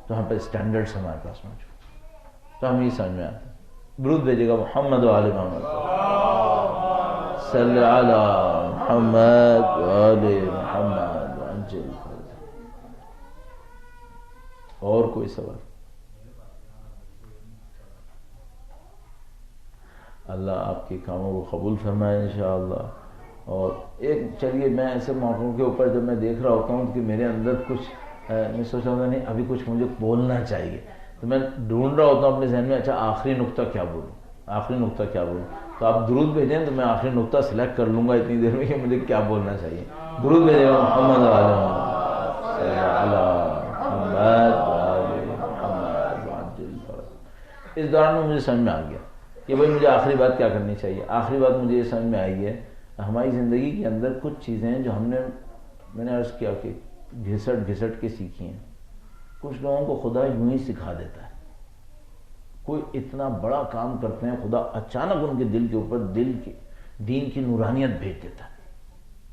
تو ہم پہ اسٹینڈرڈس ہمارے پاس موجود، تو ہم یہ سمجھ میں آتے ہیں. درود بھیجے گا محمد و آل محمد، صلی علی محمد و آل محمد وعجل. اور کوئی سوال؟ اللہ آپ کے کاموں کو قبول فرمائے انشاءاللہ. اور ایک چلیے، میں ایسے موقعوں کے اوپر جب میں دیکھ رہا ہوتا ہوں کہ میرے اندر کچھ، میں سوچ رہا ہوں نہیں ابھی کچھ مجھے بولنا چاہیے، تو میں ڈھونڈ رہا ہوتا ہوں اپنے ذہن میں، اچھا آخری نقطہ کیا بولوں، آخری نقطہ کیا بولوں. تو آپ درود بھیجیں تو میں آخری نقطہ سلیکٹ کر لوں گا اتنی دیر میں کہ مجھے کیا بولنا چاہیے. درود بھیجے گا محمد و آل محمد، صلی علی محمد. اس دوران میں مجھے سمجھ میں آ گیا کہ بھائی مجھے آخری بات کیا کرنی چاہیے. آخری بات مجھے یہ سمجھ میں آئی ہے، ہماری زندگی کے اندر کچھ چیزیں ہیں جو میں نے عرض کیا کہ گھسٹ کے سیکھی ہیں. کچھ لوگوں کو خدا یوں ہی سکھا دیتا ہے، کوئی اتنا بڑا کام کرتے ہیں، خدا اچانک ان کے دل کے اوپر دین کی نورانیت بھیج دیتا ہے.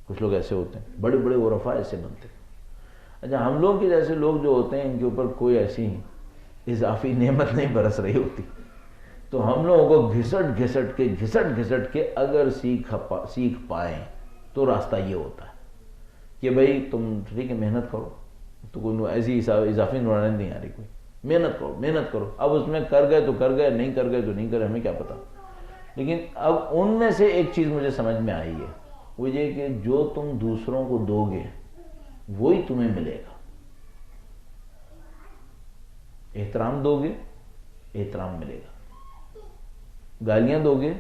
کچھ لوگ ایسے ہوتے ہیں، بڑے بڑے عرفاء ایسے بنتے ہیں. اچھا ہم لوگ کے جیسے لوگ جو ہوتے ہیں ان کے اوپر کوئی ایسی اضافی نعمت نہیں برس رہی ہوتی، تو ہم لوگوں کو گھسٹ کے اگر سیکھ پائیں تو راستہ یہ ہوتا ہے کہ بھئی تم ٹھیک ہے محنت کرو، تو کوئی ایسی اضافی نورانیت نہیں آ رہی کوئی، محنت کرو محنت کرو. اب اس میں کر گئے تو کر گئے, نہیں کر گئے تو نہیں کرے, ہمیں کیا پتا. لیکن اب ان میں سے ایک چیز مجھے سمجھ میں آئی ہے, وہ یہ کہ جو تم دوسروں کو دو گے وہی تمہیں ملے گا. احترام دو گے احترام ملے گا, گالیاں دو گے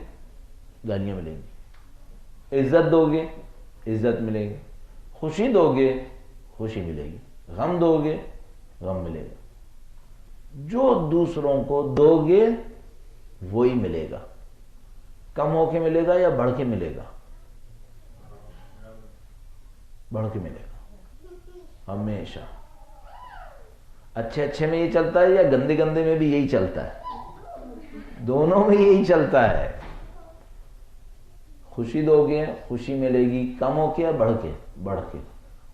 گالیاں ملیں گی, عزت دو گے عزت ملے گی, خوشی دو گے خوشی ملے گی, غم دو گے غم ملے گا. جو دوسروں کو دو گے وہی ملے گا. کم ہو کے ملے گا یا بڑھ کے ملے گا؟ بڑھ کے ملے گا ہمیشہ. اچھے اچھے میں یہ چلتا ہے یا گندے گندے میں بھی یہی چلتا ہے؟ دونوں میں یہی چلتا ہے. خوشی دو گے خوشی ملے گی, کم ہو کے یا بڑھ کے؟ بڑھ کے.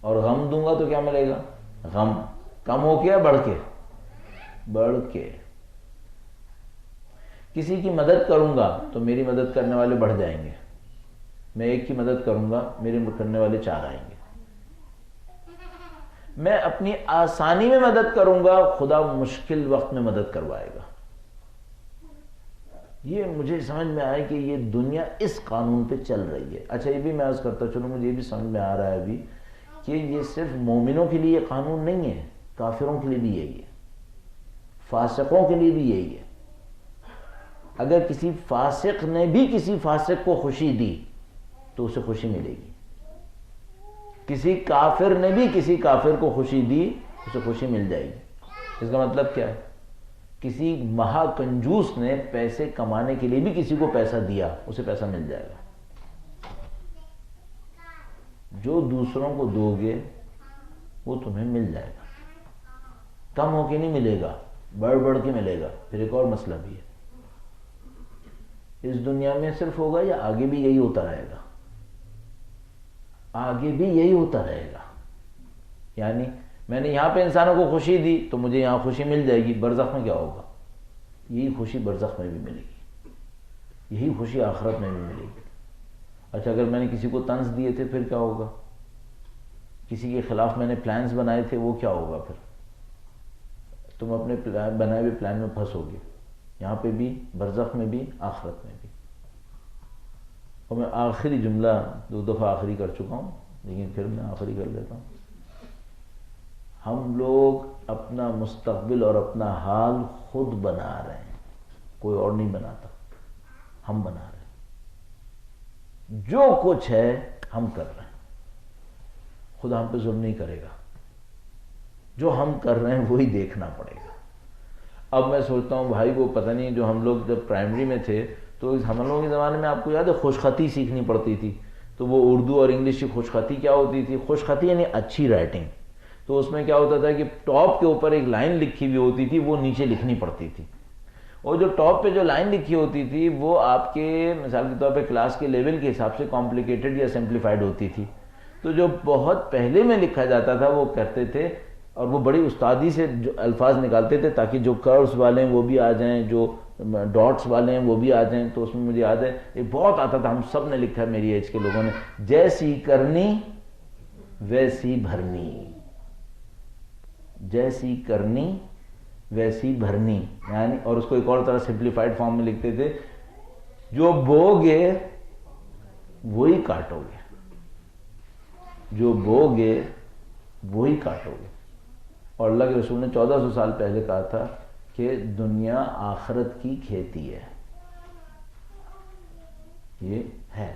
اور غم دوں گا تو کیا ملے گا؟ غم. کم ہو کے یا بڑھ کے؟ بڑھ کے. کسی کی مدد کروں گا تو میری مدد کرنے والے بڑھ جائیں گے. میں ایک کی مدد کروں گا میرے کرنے والے 4 آئیں گے. میں اپنی آسانی میں مدد کروں گا, خدا مشکل وقت میں مدد کروائے گا. یہ مجھے سمجھ میں آیا کہ یہ دنیا اس قانون پہ چل رہی ہے. اچھا یہ بھی میں عرض کرتا چلوں, مجھے یہ بھی سمجھ میں آ رہا ہے ابھی کہ یہ صرف مومنوں کے لیے قانون نہیں ہے, کافروں کے لیے بھی یہی ہے, فاسقوں کے لیے بھی یہی ہے. اگر کسی فاسق نے بھی کسی فاسق کو خوشی دی تو اسے خوشی ملے گی. کسی کافر نے بھی کسی کافر کو خوشی دی اسے خوشی مل جائے گی. اس کا مطلب کیا ہے؟ کسی مہا کنجوس نے پیسے کمانے کے لیے بھی کسی کو پیسہ دیا, اسے پیسہ مل جائے گا. جو دوسروں کو دو گے وہ تمہیں مل جائے گا. کم ہو کے نہیں ملے گا, بڑھ بڑھ کے ملے گا. پھر ایک اور مسئلہ بھی ہے, اس دنیا میں صرف ہوگا یا آگے بھی یہی ہوتا رہے گا؟ آگے بھی یہی ہوتا رہے گا. یعنی میں نے یہاں پہ انسانوں کو خوشی دی تو مجھے یہاں خوشی مل جائے گی. برزخ میں کیا ہوگا؟ یہی خوشی برزخ میں بھی ملے گی, یہی خوشی آخرت میں بھی ملے گی. اچھا اگر میں نے کسی کو طنز دیے تھے پھر کیا ہوگا؟ کسی کے خلاف میں نے پلانز بنائے تھے وہ کیا ہوگا؟ پھر تم اپنے بنائے ہوئے پلان میں پھنسو گے, یہاں پہ بھی برزخ میں بھی آخرت میں بھی. اور میں آخری جملہ 2 دفعہ آخری کر چکا ہوں لیکن پھر میں آخری کر لیتا ہوں. ہم لوگ اپنا مستقبل اور اپنا حال خود بنا رہے ہیں, کوئی اور نہیں بناتا, ہم بنا رہے ہیں. جو کچھ ہے ہم کر رہے ہیں, خدا ہم پہ ظلم نہیں کرے گا. جو ہم کر رہے ہیں وہی دیکھنا پڑے گا. اب میں سوچتا ہوں بھائی وہ پتہ نہیں, جو ہم لوگ جب پرائمری میں تھے تو ہم لوگوں کے زمانے میں آپ کو یاد ہے خوش خطی سیکھنی پڑتی تھی. تو وہ اردو اور انگلش کی خوش خطی کیا ہوتی تھی؟ خوش خطی یعنی اچھی رائٹنگ. تو اس میں کیا ہوتا تھا کہ ٹاپ کے اوپر ایک لائن لکھی ہوئی ہوتی تھی, وہ نیچے لکھنی پڑتی تھی. اور جو ٹاپ پہ جو لائن لکھی ہوتی تھی وہ آپ کے مثال کے طور پہ کلاس کے لیول کے حساب سے کمپلیکیٹڈ یا سمپلیفائڈ ہوتی تھی. تو جو بہت پہلے میں لکھا جاتا تھا وہ کرتے تھے, اور وہ بڑی استادی سے جو الفاظ نکالتے تھے تاکہ جو کروز والے ہیں وہ بھی آ جائیں, جو ڈاٹس والے ہیں وہ بھی آ جائیں. تو اس میں مجھے یاد ہے یہ بہت آتا تھا, ہم سب نے لکھا ہے میری ایج کے لوگوں نے, جیسی کرنی ویسی بھرنی, جیسی کرنی ویسی بھرنی. یعنی اور اس کو ایک اور طرح سمپلیفائڈ فارم میں لکھتے تھے, جو بو گے وہی کاٹو گے, جو بو گے وہی کاٹو گے. اور اللہ کے رسول نے 1400 سال پہلے کہا تھا کہ دنیا آخرت کی کھیتی ہے. یہ ہے.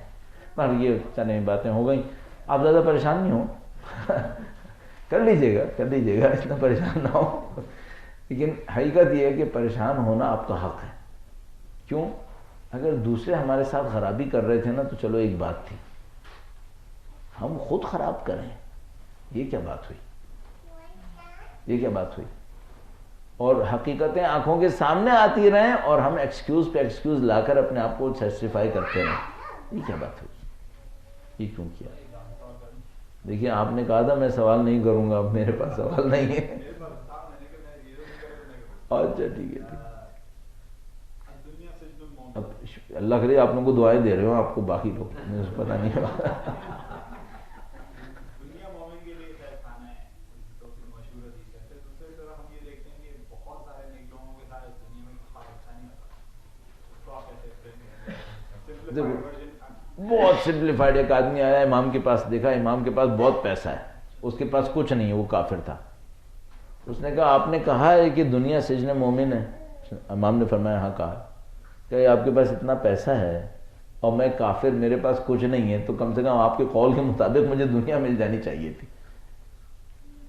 پر یہ چلیں باتیں ہو گئیں, آپ زیادہ پریشان نہیں ہوں, کر لیجیے گا, اتنا پریشان نہ ہو. لیکن حقیقت یہ ہے کہ پریشان ہونا آپ کا حق ہے. کیوں؟ اگر دوسرے ہمارے ساتھ خرابی کر رہے تھے نا تو چلو ایک بات تھی, ہم خود خراب کریں یہ کیا بات ہوئی؟ یہ کیا بات ہوئی؟ اور حقیقتیں آنکھوں کے سامنے آتی رہیں اور ہم ایکسکیوز پہ ایکسکیوز لا کر اپنے آپ کو سیٹسفائی کرتے رہیں, یہ کیا بات ہوئی؟ یہ کیوں کیا؟ دیکھیے آپ نے کہا تھا میں سوال نہیں کروں گا, اب میرے پاس سوال نہیں ہے. اچھا ٹھیک ہے. اب اللہ کرے آپ لوگوں کو دعائیں دے رہے ہو, آپ کو باقی لوگ مجھے پتہ نہیں ہوگا. دیکھو بہت سمپلیفائڈ، ایک آدمی آیا امام کے پاس، دیکھا امام کے پاس بہت پیسہ ہے، اس کے پاس کچھ نہیں ہے، وہ کافر تھا. اس نے کہا آپ نے کہا ہے کہ دنیا سجن مومن ہے. امام نے فرمایا ہاں کہا. کہ آپ کے پاس اتنا پیسہ ہے اور میں کافر، میرے پاس کچھ نہیں ہے، تو کم سے کم آپ کے قول کے مطابق مجھے دنیا مل جانی چاہیے تھی.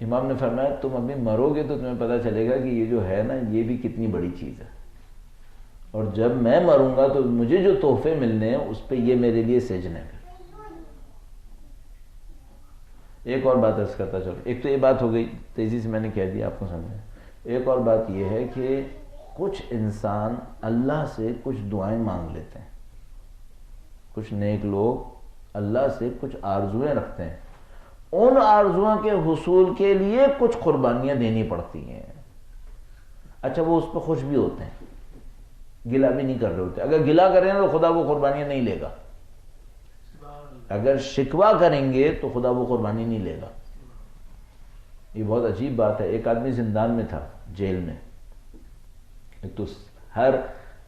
امام نے فرمایا تم ابھی مرو گے تو تمہیں پتہ چلے گا کہ یہ جو ہے نا یہ بھی کتنی بڑی چیز ہے، اور جب میں مروں گا تو مجھے جو تحفے ملنے ہیں اس پہ یہ میرے لیے سجن ہے. ایک اور بات عرض کرتا چلو، ایک تو یہ بات ہو گئی، تیزی سے میں نے کہہ دیا آپ کو سمجھیں. ایک اور بات یہ ہے کہ کچھ انسان اللہ سے کچھ دعائیں مانگ لیتے ہیں، کچھ نیک لوگ اللہ سے کچھ آرزویں رکھتے ہیں، ان آرزوؤں کے حصول کے لیے کچھ قربانیاں دینی پڑتی ہیں. اچھا وہ اس پہ خوش بھی ہوتے ہیں، گلہ بھی نہیں کر رہے ہوتے. اگر گلہ کریں تو خدا وہ قربانیاں نہیں لے گا، اگر شکوہ کریں گے تو خدا وہ قربانی نہیں لے گا. یہ بہت عجیب بات ہے. ایک آدمی زندان میں تھا، جیل میں. ایک تو ہر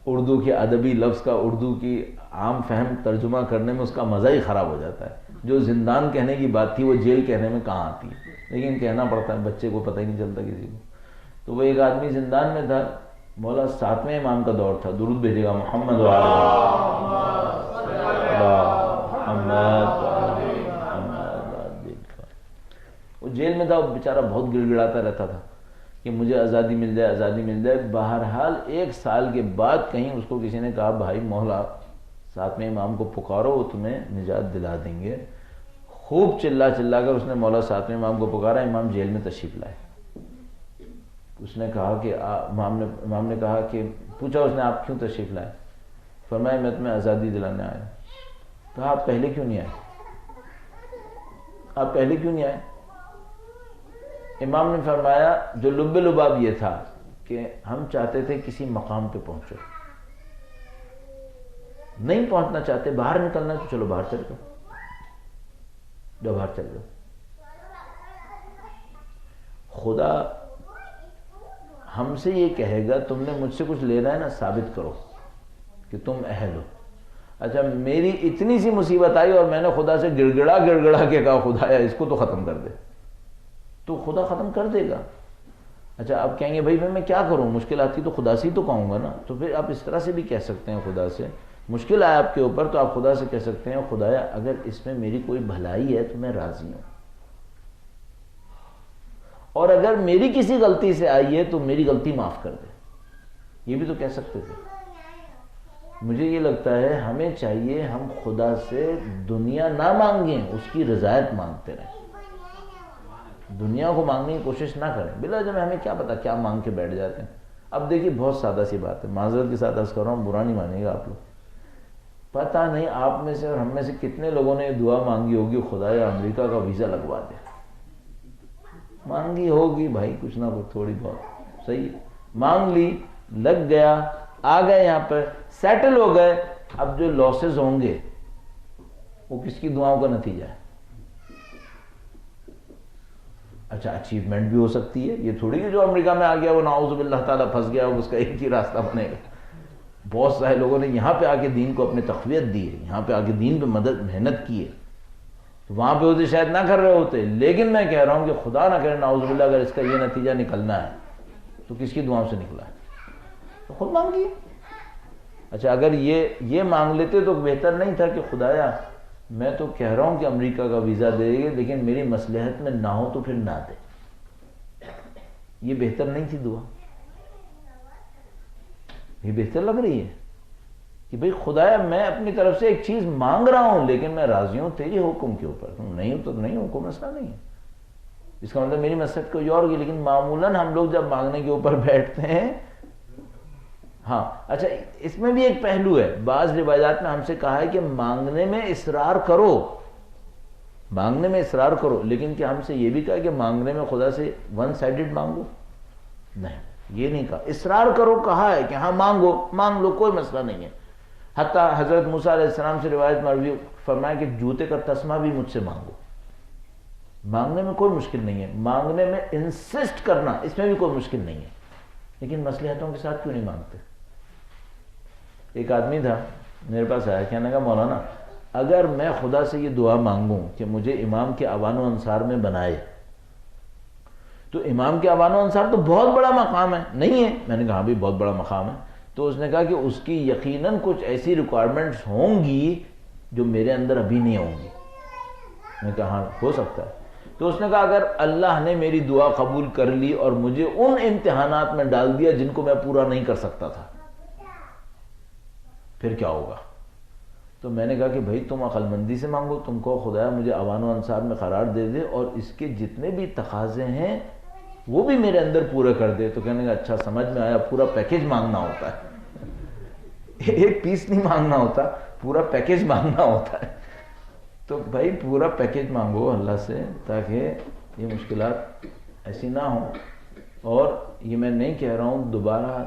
اردو کے ادبی لفظ کا اردو کی عام فہم ترجمہ کرنے میں اس کا مزہ ہی خراب ہو جاتا ہے. جو زندان کہنے کی بات تھی وہ جیل کہنے میں کہاں آتی ہے، لیکن کہنا پڑتا ہے، بچے کو پتہ ہی نہیں چلتا کسی کو. تو وہ ایک آدمی زندان میں تھا. مولا 7ویں امام کا دور تھا، درود بھیجے گا محمد وہ جیل میں تھا. وہ بیچارہ بہت گڑ گڑاتا رہتا تھا کہ مجھے آزادی مل جائے، آزادی مل جائے. بہرحال 1 سال کے بعد کہیں اس کو کسی نے کہا بھائی مولا 7ویں امام کو پکارو، وہ تمہیں نجات دلا دیں گے. خوب چلا چلا کر اس نے مولا 7ویں امام کو پکارا. امام جیل میں تشریف لائے. اس نے کہا کہ امام نے کہا کہ پوچھا اس نے آپ کیوں تشریف لائے؟ فرمایا میں تمہیں آزادی دلانے آیا. کہا آپ پہلے کیوں نہیں آئے؟ آپ پہلے کیوں نہیں آئے؟ امام نے فرمایا جو لب لباب یہ تھا کہ ہم چاہتے تھے کسی مقام پہ پہنچو، نہیں پہنچنا چاہتے، باہر نکلنا تو چلو باہر چل جاؤ، جو باہر چل جاؤ. خدا ہم سے یہ کہے گا تم نے مجھ سے کچھ لینا ہے نا، ثابت کرو کہ تم اہل ہو. اچھا میری اتنی سی مصیبت آئی اور میں نے خدا سے گڑ گڑا کے کہا خدایا اس کو تو ختم کر دے، تو خدا ختم کر دے گا. اچھا آپ کہیں گے بھائی میں کیا کروں، مشکل آتی تو خدا سے ہی تو کہوں گا نا. تو پھر آپ اس طرح سے بھی کہہ سکتے ہیں خدا سے، مشکل آیا آپ کے اوپر تو آپ خدا سے کہہ سکتے ہیں خدایا اگر اس میں میری کوئی بھلائی ہے تو میں راضی ہوں، اور اگر میری کسی غلطی سے آئی ہے تو میری غلطی معاف کر دے. یہ بھی تو کہہ سکتے تھے. مجھے یہ لگتا ہے ہمیں چاہیے ہم خدا سے دنیا نہ مانگیں، اس کی رضایت مانگتے رہیں. دنیا کو مانگنے کی کوشش نہ کریں. بلا جب ہمیں کیا پتا کیا مانگ کے بیٹھ جاتے ہیں. اب دیکھیے بہت سادہ سی بات ہے، معذرت کے ساتھ عرض کر رہا ہوں، برا نہیں مانیے گا آپ لوگ. پتہ نہیں آپ میں سے اور ہم میں سے کتنے لوگوں نے یہ دعا مانگی ہوگی خدایا امریکہ کا ویزا لگوا دے. مانگی ہوگی بھائی کچھ نہ کچھ تھوڑی بہت، صحیح مانگ لی، لگ گیا، آ گئے یہاں پر سیٹل ہو گئے. اب جو لاسز ہوں گے وہ کس کی دعاؤں کا نتیجہ ہے؟ اچھا اچیومنٹ بھی ہو سکتی ہے، یہ تھوڑی کہ جو امریکہ میں آ گیا وہ نعوذ باللہ تعالیٰ پھنس گیا اس کا ایک ہی راستہ بنے گا. بہت سارے لوگوں نے یہاں پہ آ کے دین کو اپنے تقویت دی ہے، یہاں پہ آ کے دین پہ محنت کی ہے. وہاں پہ ہوتے شاید نہ کر رہے ہوتے، لیکن میں کہہ رہا ہوں کہ خدا نہ کرے نعوذ باللہ اگر اس کا یہ نتیجہ نکلنا ہے تو کس کی دعاؤں سے نکلا ہے؟ تو خود مانگیے. اچھا اگر یہ مانگ لیتے تو بہتر نہیں تھا کہ خدایا میں تو کہہ رہا ہوں کہ امریکہ کا ویزا دے گے لیکن میری مصلحت میں نہ ہو تو پھر نہ دے. یہ بہتر نہیں تھی دعا؟ یہ بہتر لگ رہی ہے کہ بھئی خدایا میں اپنی طرف سے ایک چیز مانگ رہا ہوں لیکن میں راضی ہوں تیرے حکم کے اوپر. نہیں ہوں تو نہیں ہوں، کوئی مسئلہ نہیں ہے. اس کا مطلب میری مصلحت کوئی اور ہوگی. لیکن معمولاً ہم لوگ جب مانگنے کے اوپر بیٹھتے ہیں، ہاں اچھا اس میں بھی ایک پہلو ہے. بعض روایات میں ہم سے کہا ہے کہ مانگنے میں اصرار کرو، مانگنے میں اصرار کرو، لیکن کہ ہم سے یہ بھی کہا کہ مانگنے میں خدا سے ون سائیڈڈ مانگو؟ نہیں، یہ نہیں کہا. اصرار کرو کہا ہے کہ ہاں مانگو، مانگ لو، کوئی مسئلہ نہیں ہے. حتیٰ حضرت موسیٰ علیہ السلام سے روایت مروی فرمایا کہ جوتے کا تسمہ بھی مجھ سے مانگو. مانگنے میں کوئی مشکل نہیں ہے، مانگنے میں انسسٹ کرنا اس میں بھی کوئی مشکل نہیں ہے. لیکن مصلحتوں کے ساتھ کیوں نہیں مانگتے؟ ایک آدمی تھا میرے پاس آیا، کہنے لگا مولانا اگر میں خدا سے یہ دعا مانگوں کہ مجھے امام کے اوان و انصار میں بنائے، تو امام کے اوان و انصار تو بہت بڑا مقام ہے، نہیں ہے؟ میں نے کہا بھی بہت بڑا مقام ہے۔ تو اس نے کہا کہ اس کی یقیناً کچھ ایسی ریکوائرمنٹس ہوں گی جو میرے اندر ابھی نہیں ہوں گی۔ میں نے کہا ہاں ہو سکتا ہے۔ تو اس نے کہا اگر اللہ نے میری دعا قبول کر لی اور مجھے ان امتحانات میں ڈال دیا جن کو میں پورا نہیں کر سکتا تھا، پھر کیا ہوگا؟ تو میں نے کہا کہ بھائی تم عقل مندی سے مانگو، تم کو خدایا مجھے اوان و انصار میں قرار دے دے اور اس کے جتنے بھی تقاضے ہیں وہ بھی میرے اندر پورے کر دے۔ تو کہنے کا اچھا سمجھ میں آیا، پورا پیکیج مانگنا ہوتا ہے، ایک پیس نہیں مانگنا ہوتا، پورا پیکیج مانگنا ہوتا ہے۔ تو بھائی پورا پیکیج مانگو اللہ سے تاکہ یہ مشکلات ایسی نہ ہوں۔ اور یہ میں نہیں کہہ رہا ہوں، دوبارہ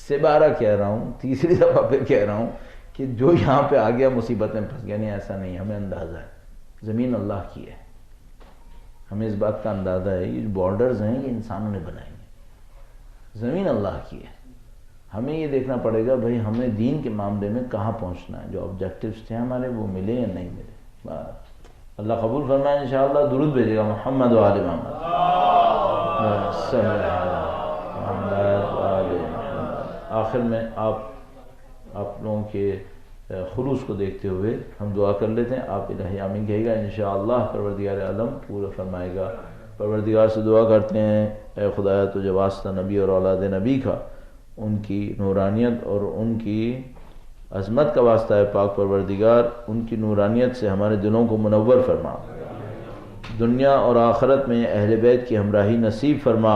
سے بارہ کہہ رہا ہوں، تیسری دفعہ پھر کہہ رہا ہوں کہ جو یہاں پہ آ گیا مصیبت میں پھنس گیا، نہیں ایسا نہیں، ہمیں اندازہ ہے زمین اللہ کی ہے، ہمیں اس بات کا اندازہ ہے یہ بارڈرز ہیں یہ انسانوں نے بنائی ہیں، زمین اللہ کی ہے۔ ہمیں یہ دیکھنا پڑے گا بھائی ہمیں دین کے معاملے میں کہاں پہنچنا ہے، جو آبجیکٹیوز تھے ہمارے وہ ملے یا نہیں ملے۔ اللہ قبول فرمائے، انشاءاللہ درود بھیجے گا محمد و آل محمد صلی اللہ علیہ وسلم۔ آخر میں آپ لوگوں کے خلوص کو دیکھتے ہوئے ہم دعا کر لیتے ہیں، آپ الہی آمین کہے گا، انشاءاللہ پروردگار عالم پورا فرمائے گا۔ پروردگار سے دعا کرتے ہیں اے خدایا تجھے واسطہ نبی اور اولاد نبی کا، ان کی نورانیت اور ان کی عظمت کا واسطہ ہے پاک پروردگار، ان کی نورانیت سے ہمارے دلوں کو منور فرما، دنیا اور آخرت میں اہل بیت کی ہمراہی نصیب فرما،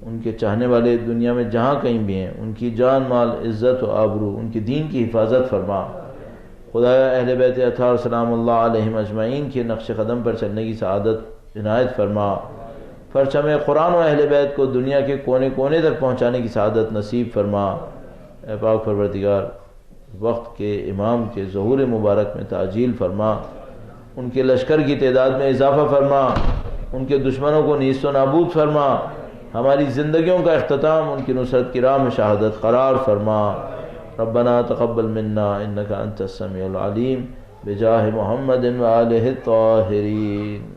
ان کے چاہنے والے دنیا میں جہاں کہیں بھی ہیں ان کی جان مال عزت و آبرو ان کی دین کی حفاظت فرما۔ خدایا اہل بیت اطہار سلام اللہ علیہم اجمعین کے نقش قدم پر چلنے کی سعادت عنایت فرما، پرچم قرآن و اہل بیت کو دنیا کے کونے کونے تک پہنچانے کی سعادت نصیب فرما۔ اے پاک پروردگار وقت کے امام کے ظہور مبارک میں تعجیل فرما، ان کے لشکر کی تعداد میں اضافہ فرما، ان کے دشمنوں کو نیست و نابود فرما، ہماری زندگیوں کا اختتام ان کی نصرت کی راہ میں شہادت قرار فرما۔ ربنا تقبل منا انک انت السمیع العلیم بجاہ محمد و آلہ الطاہرین۔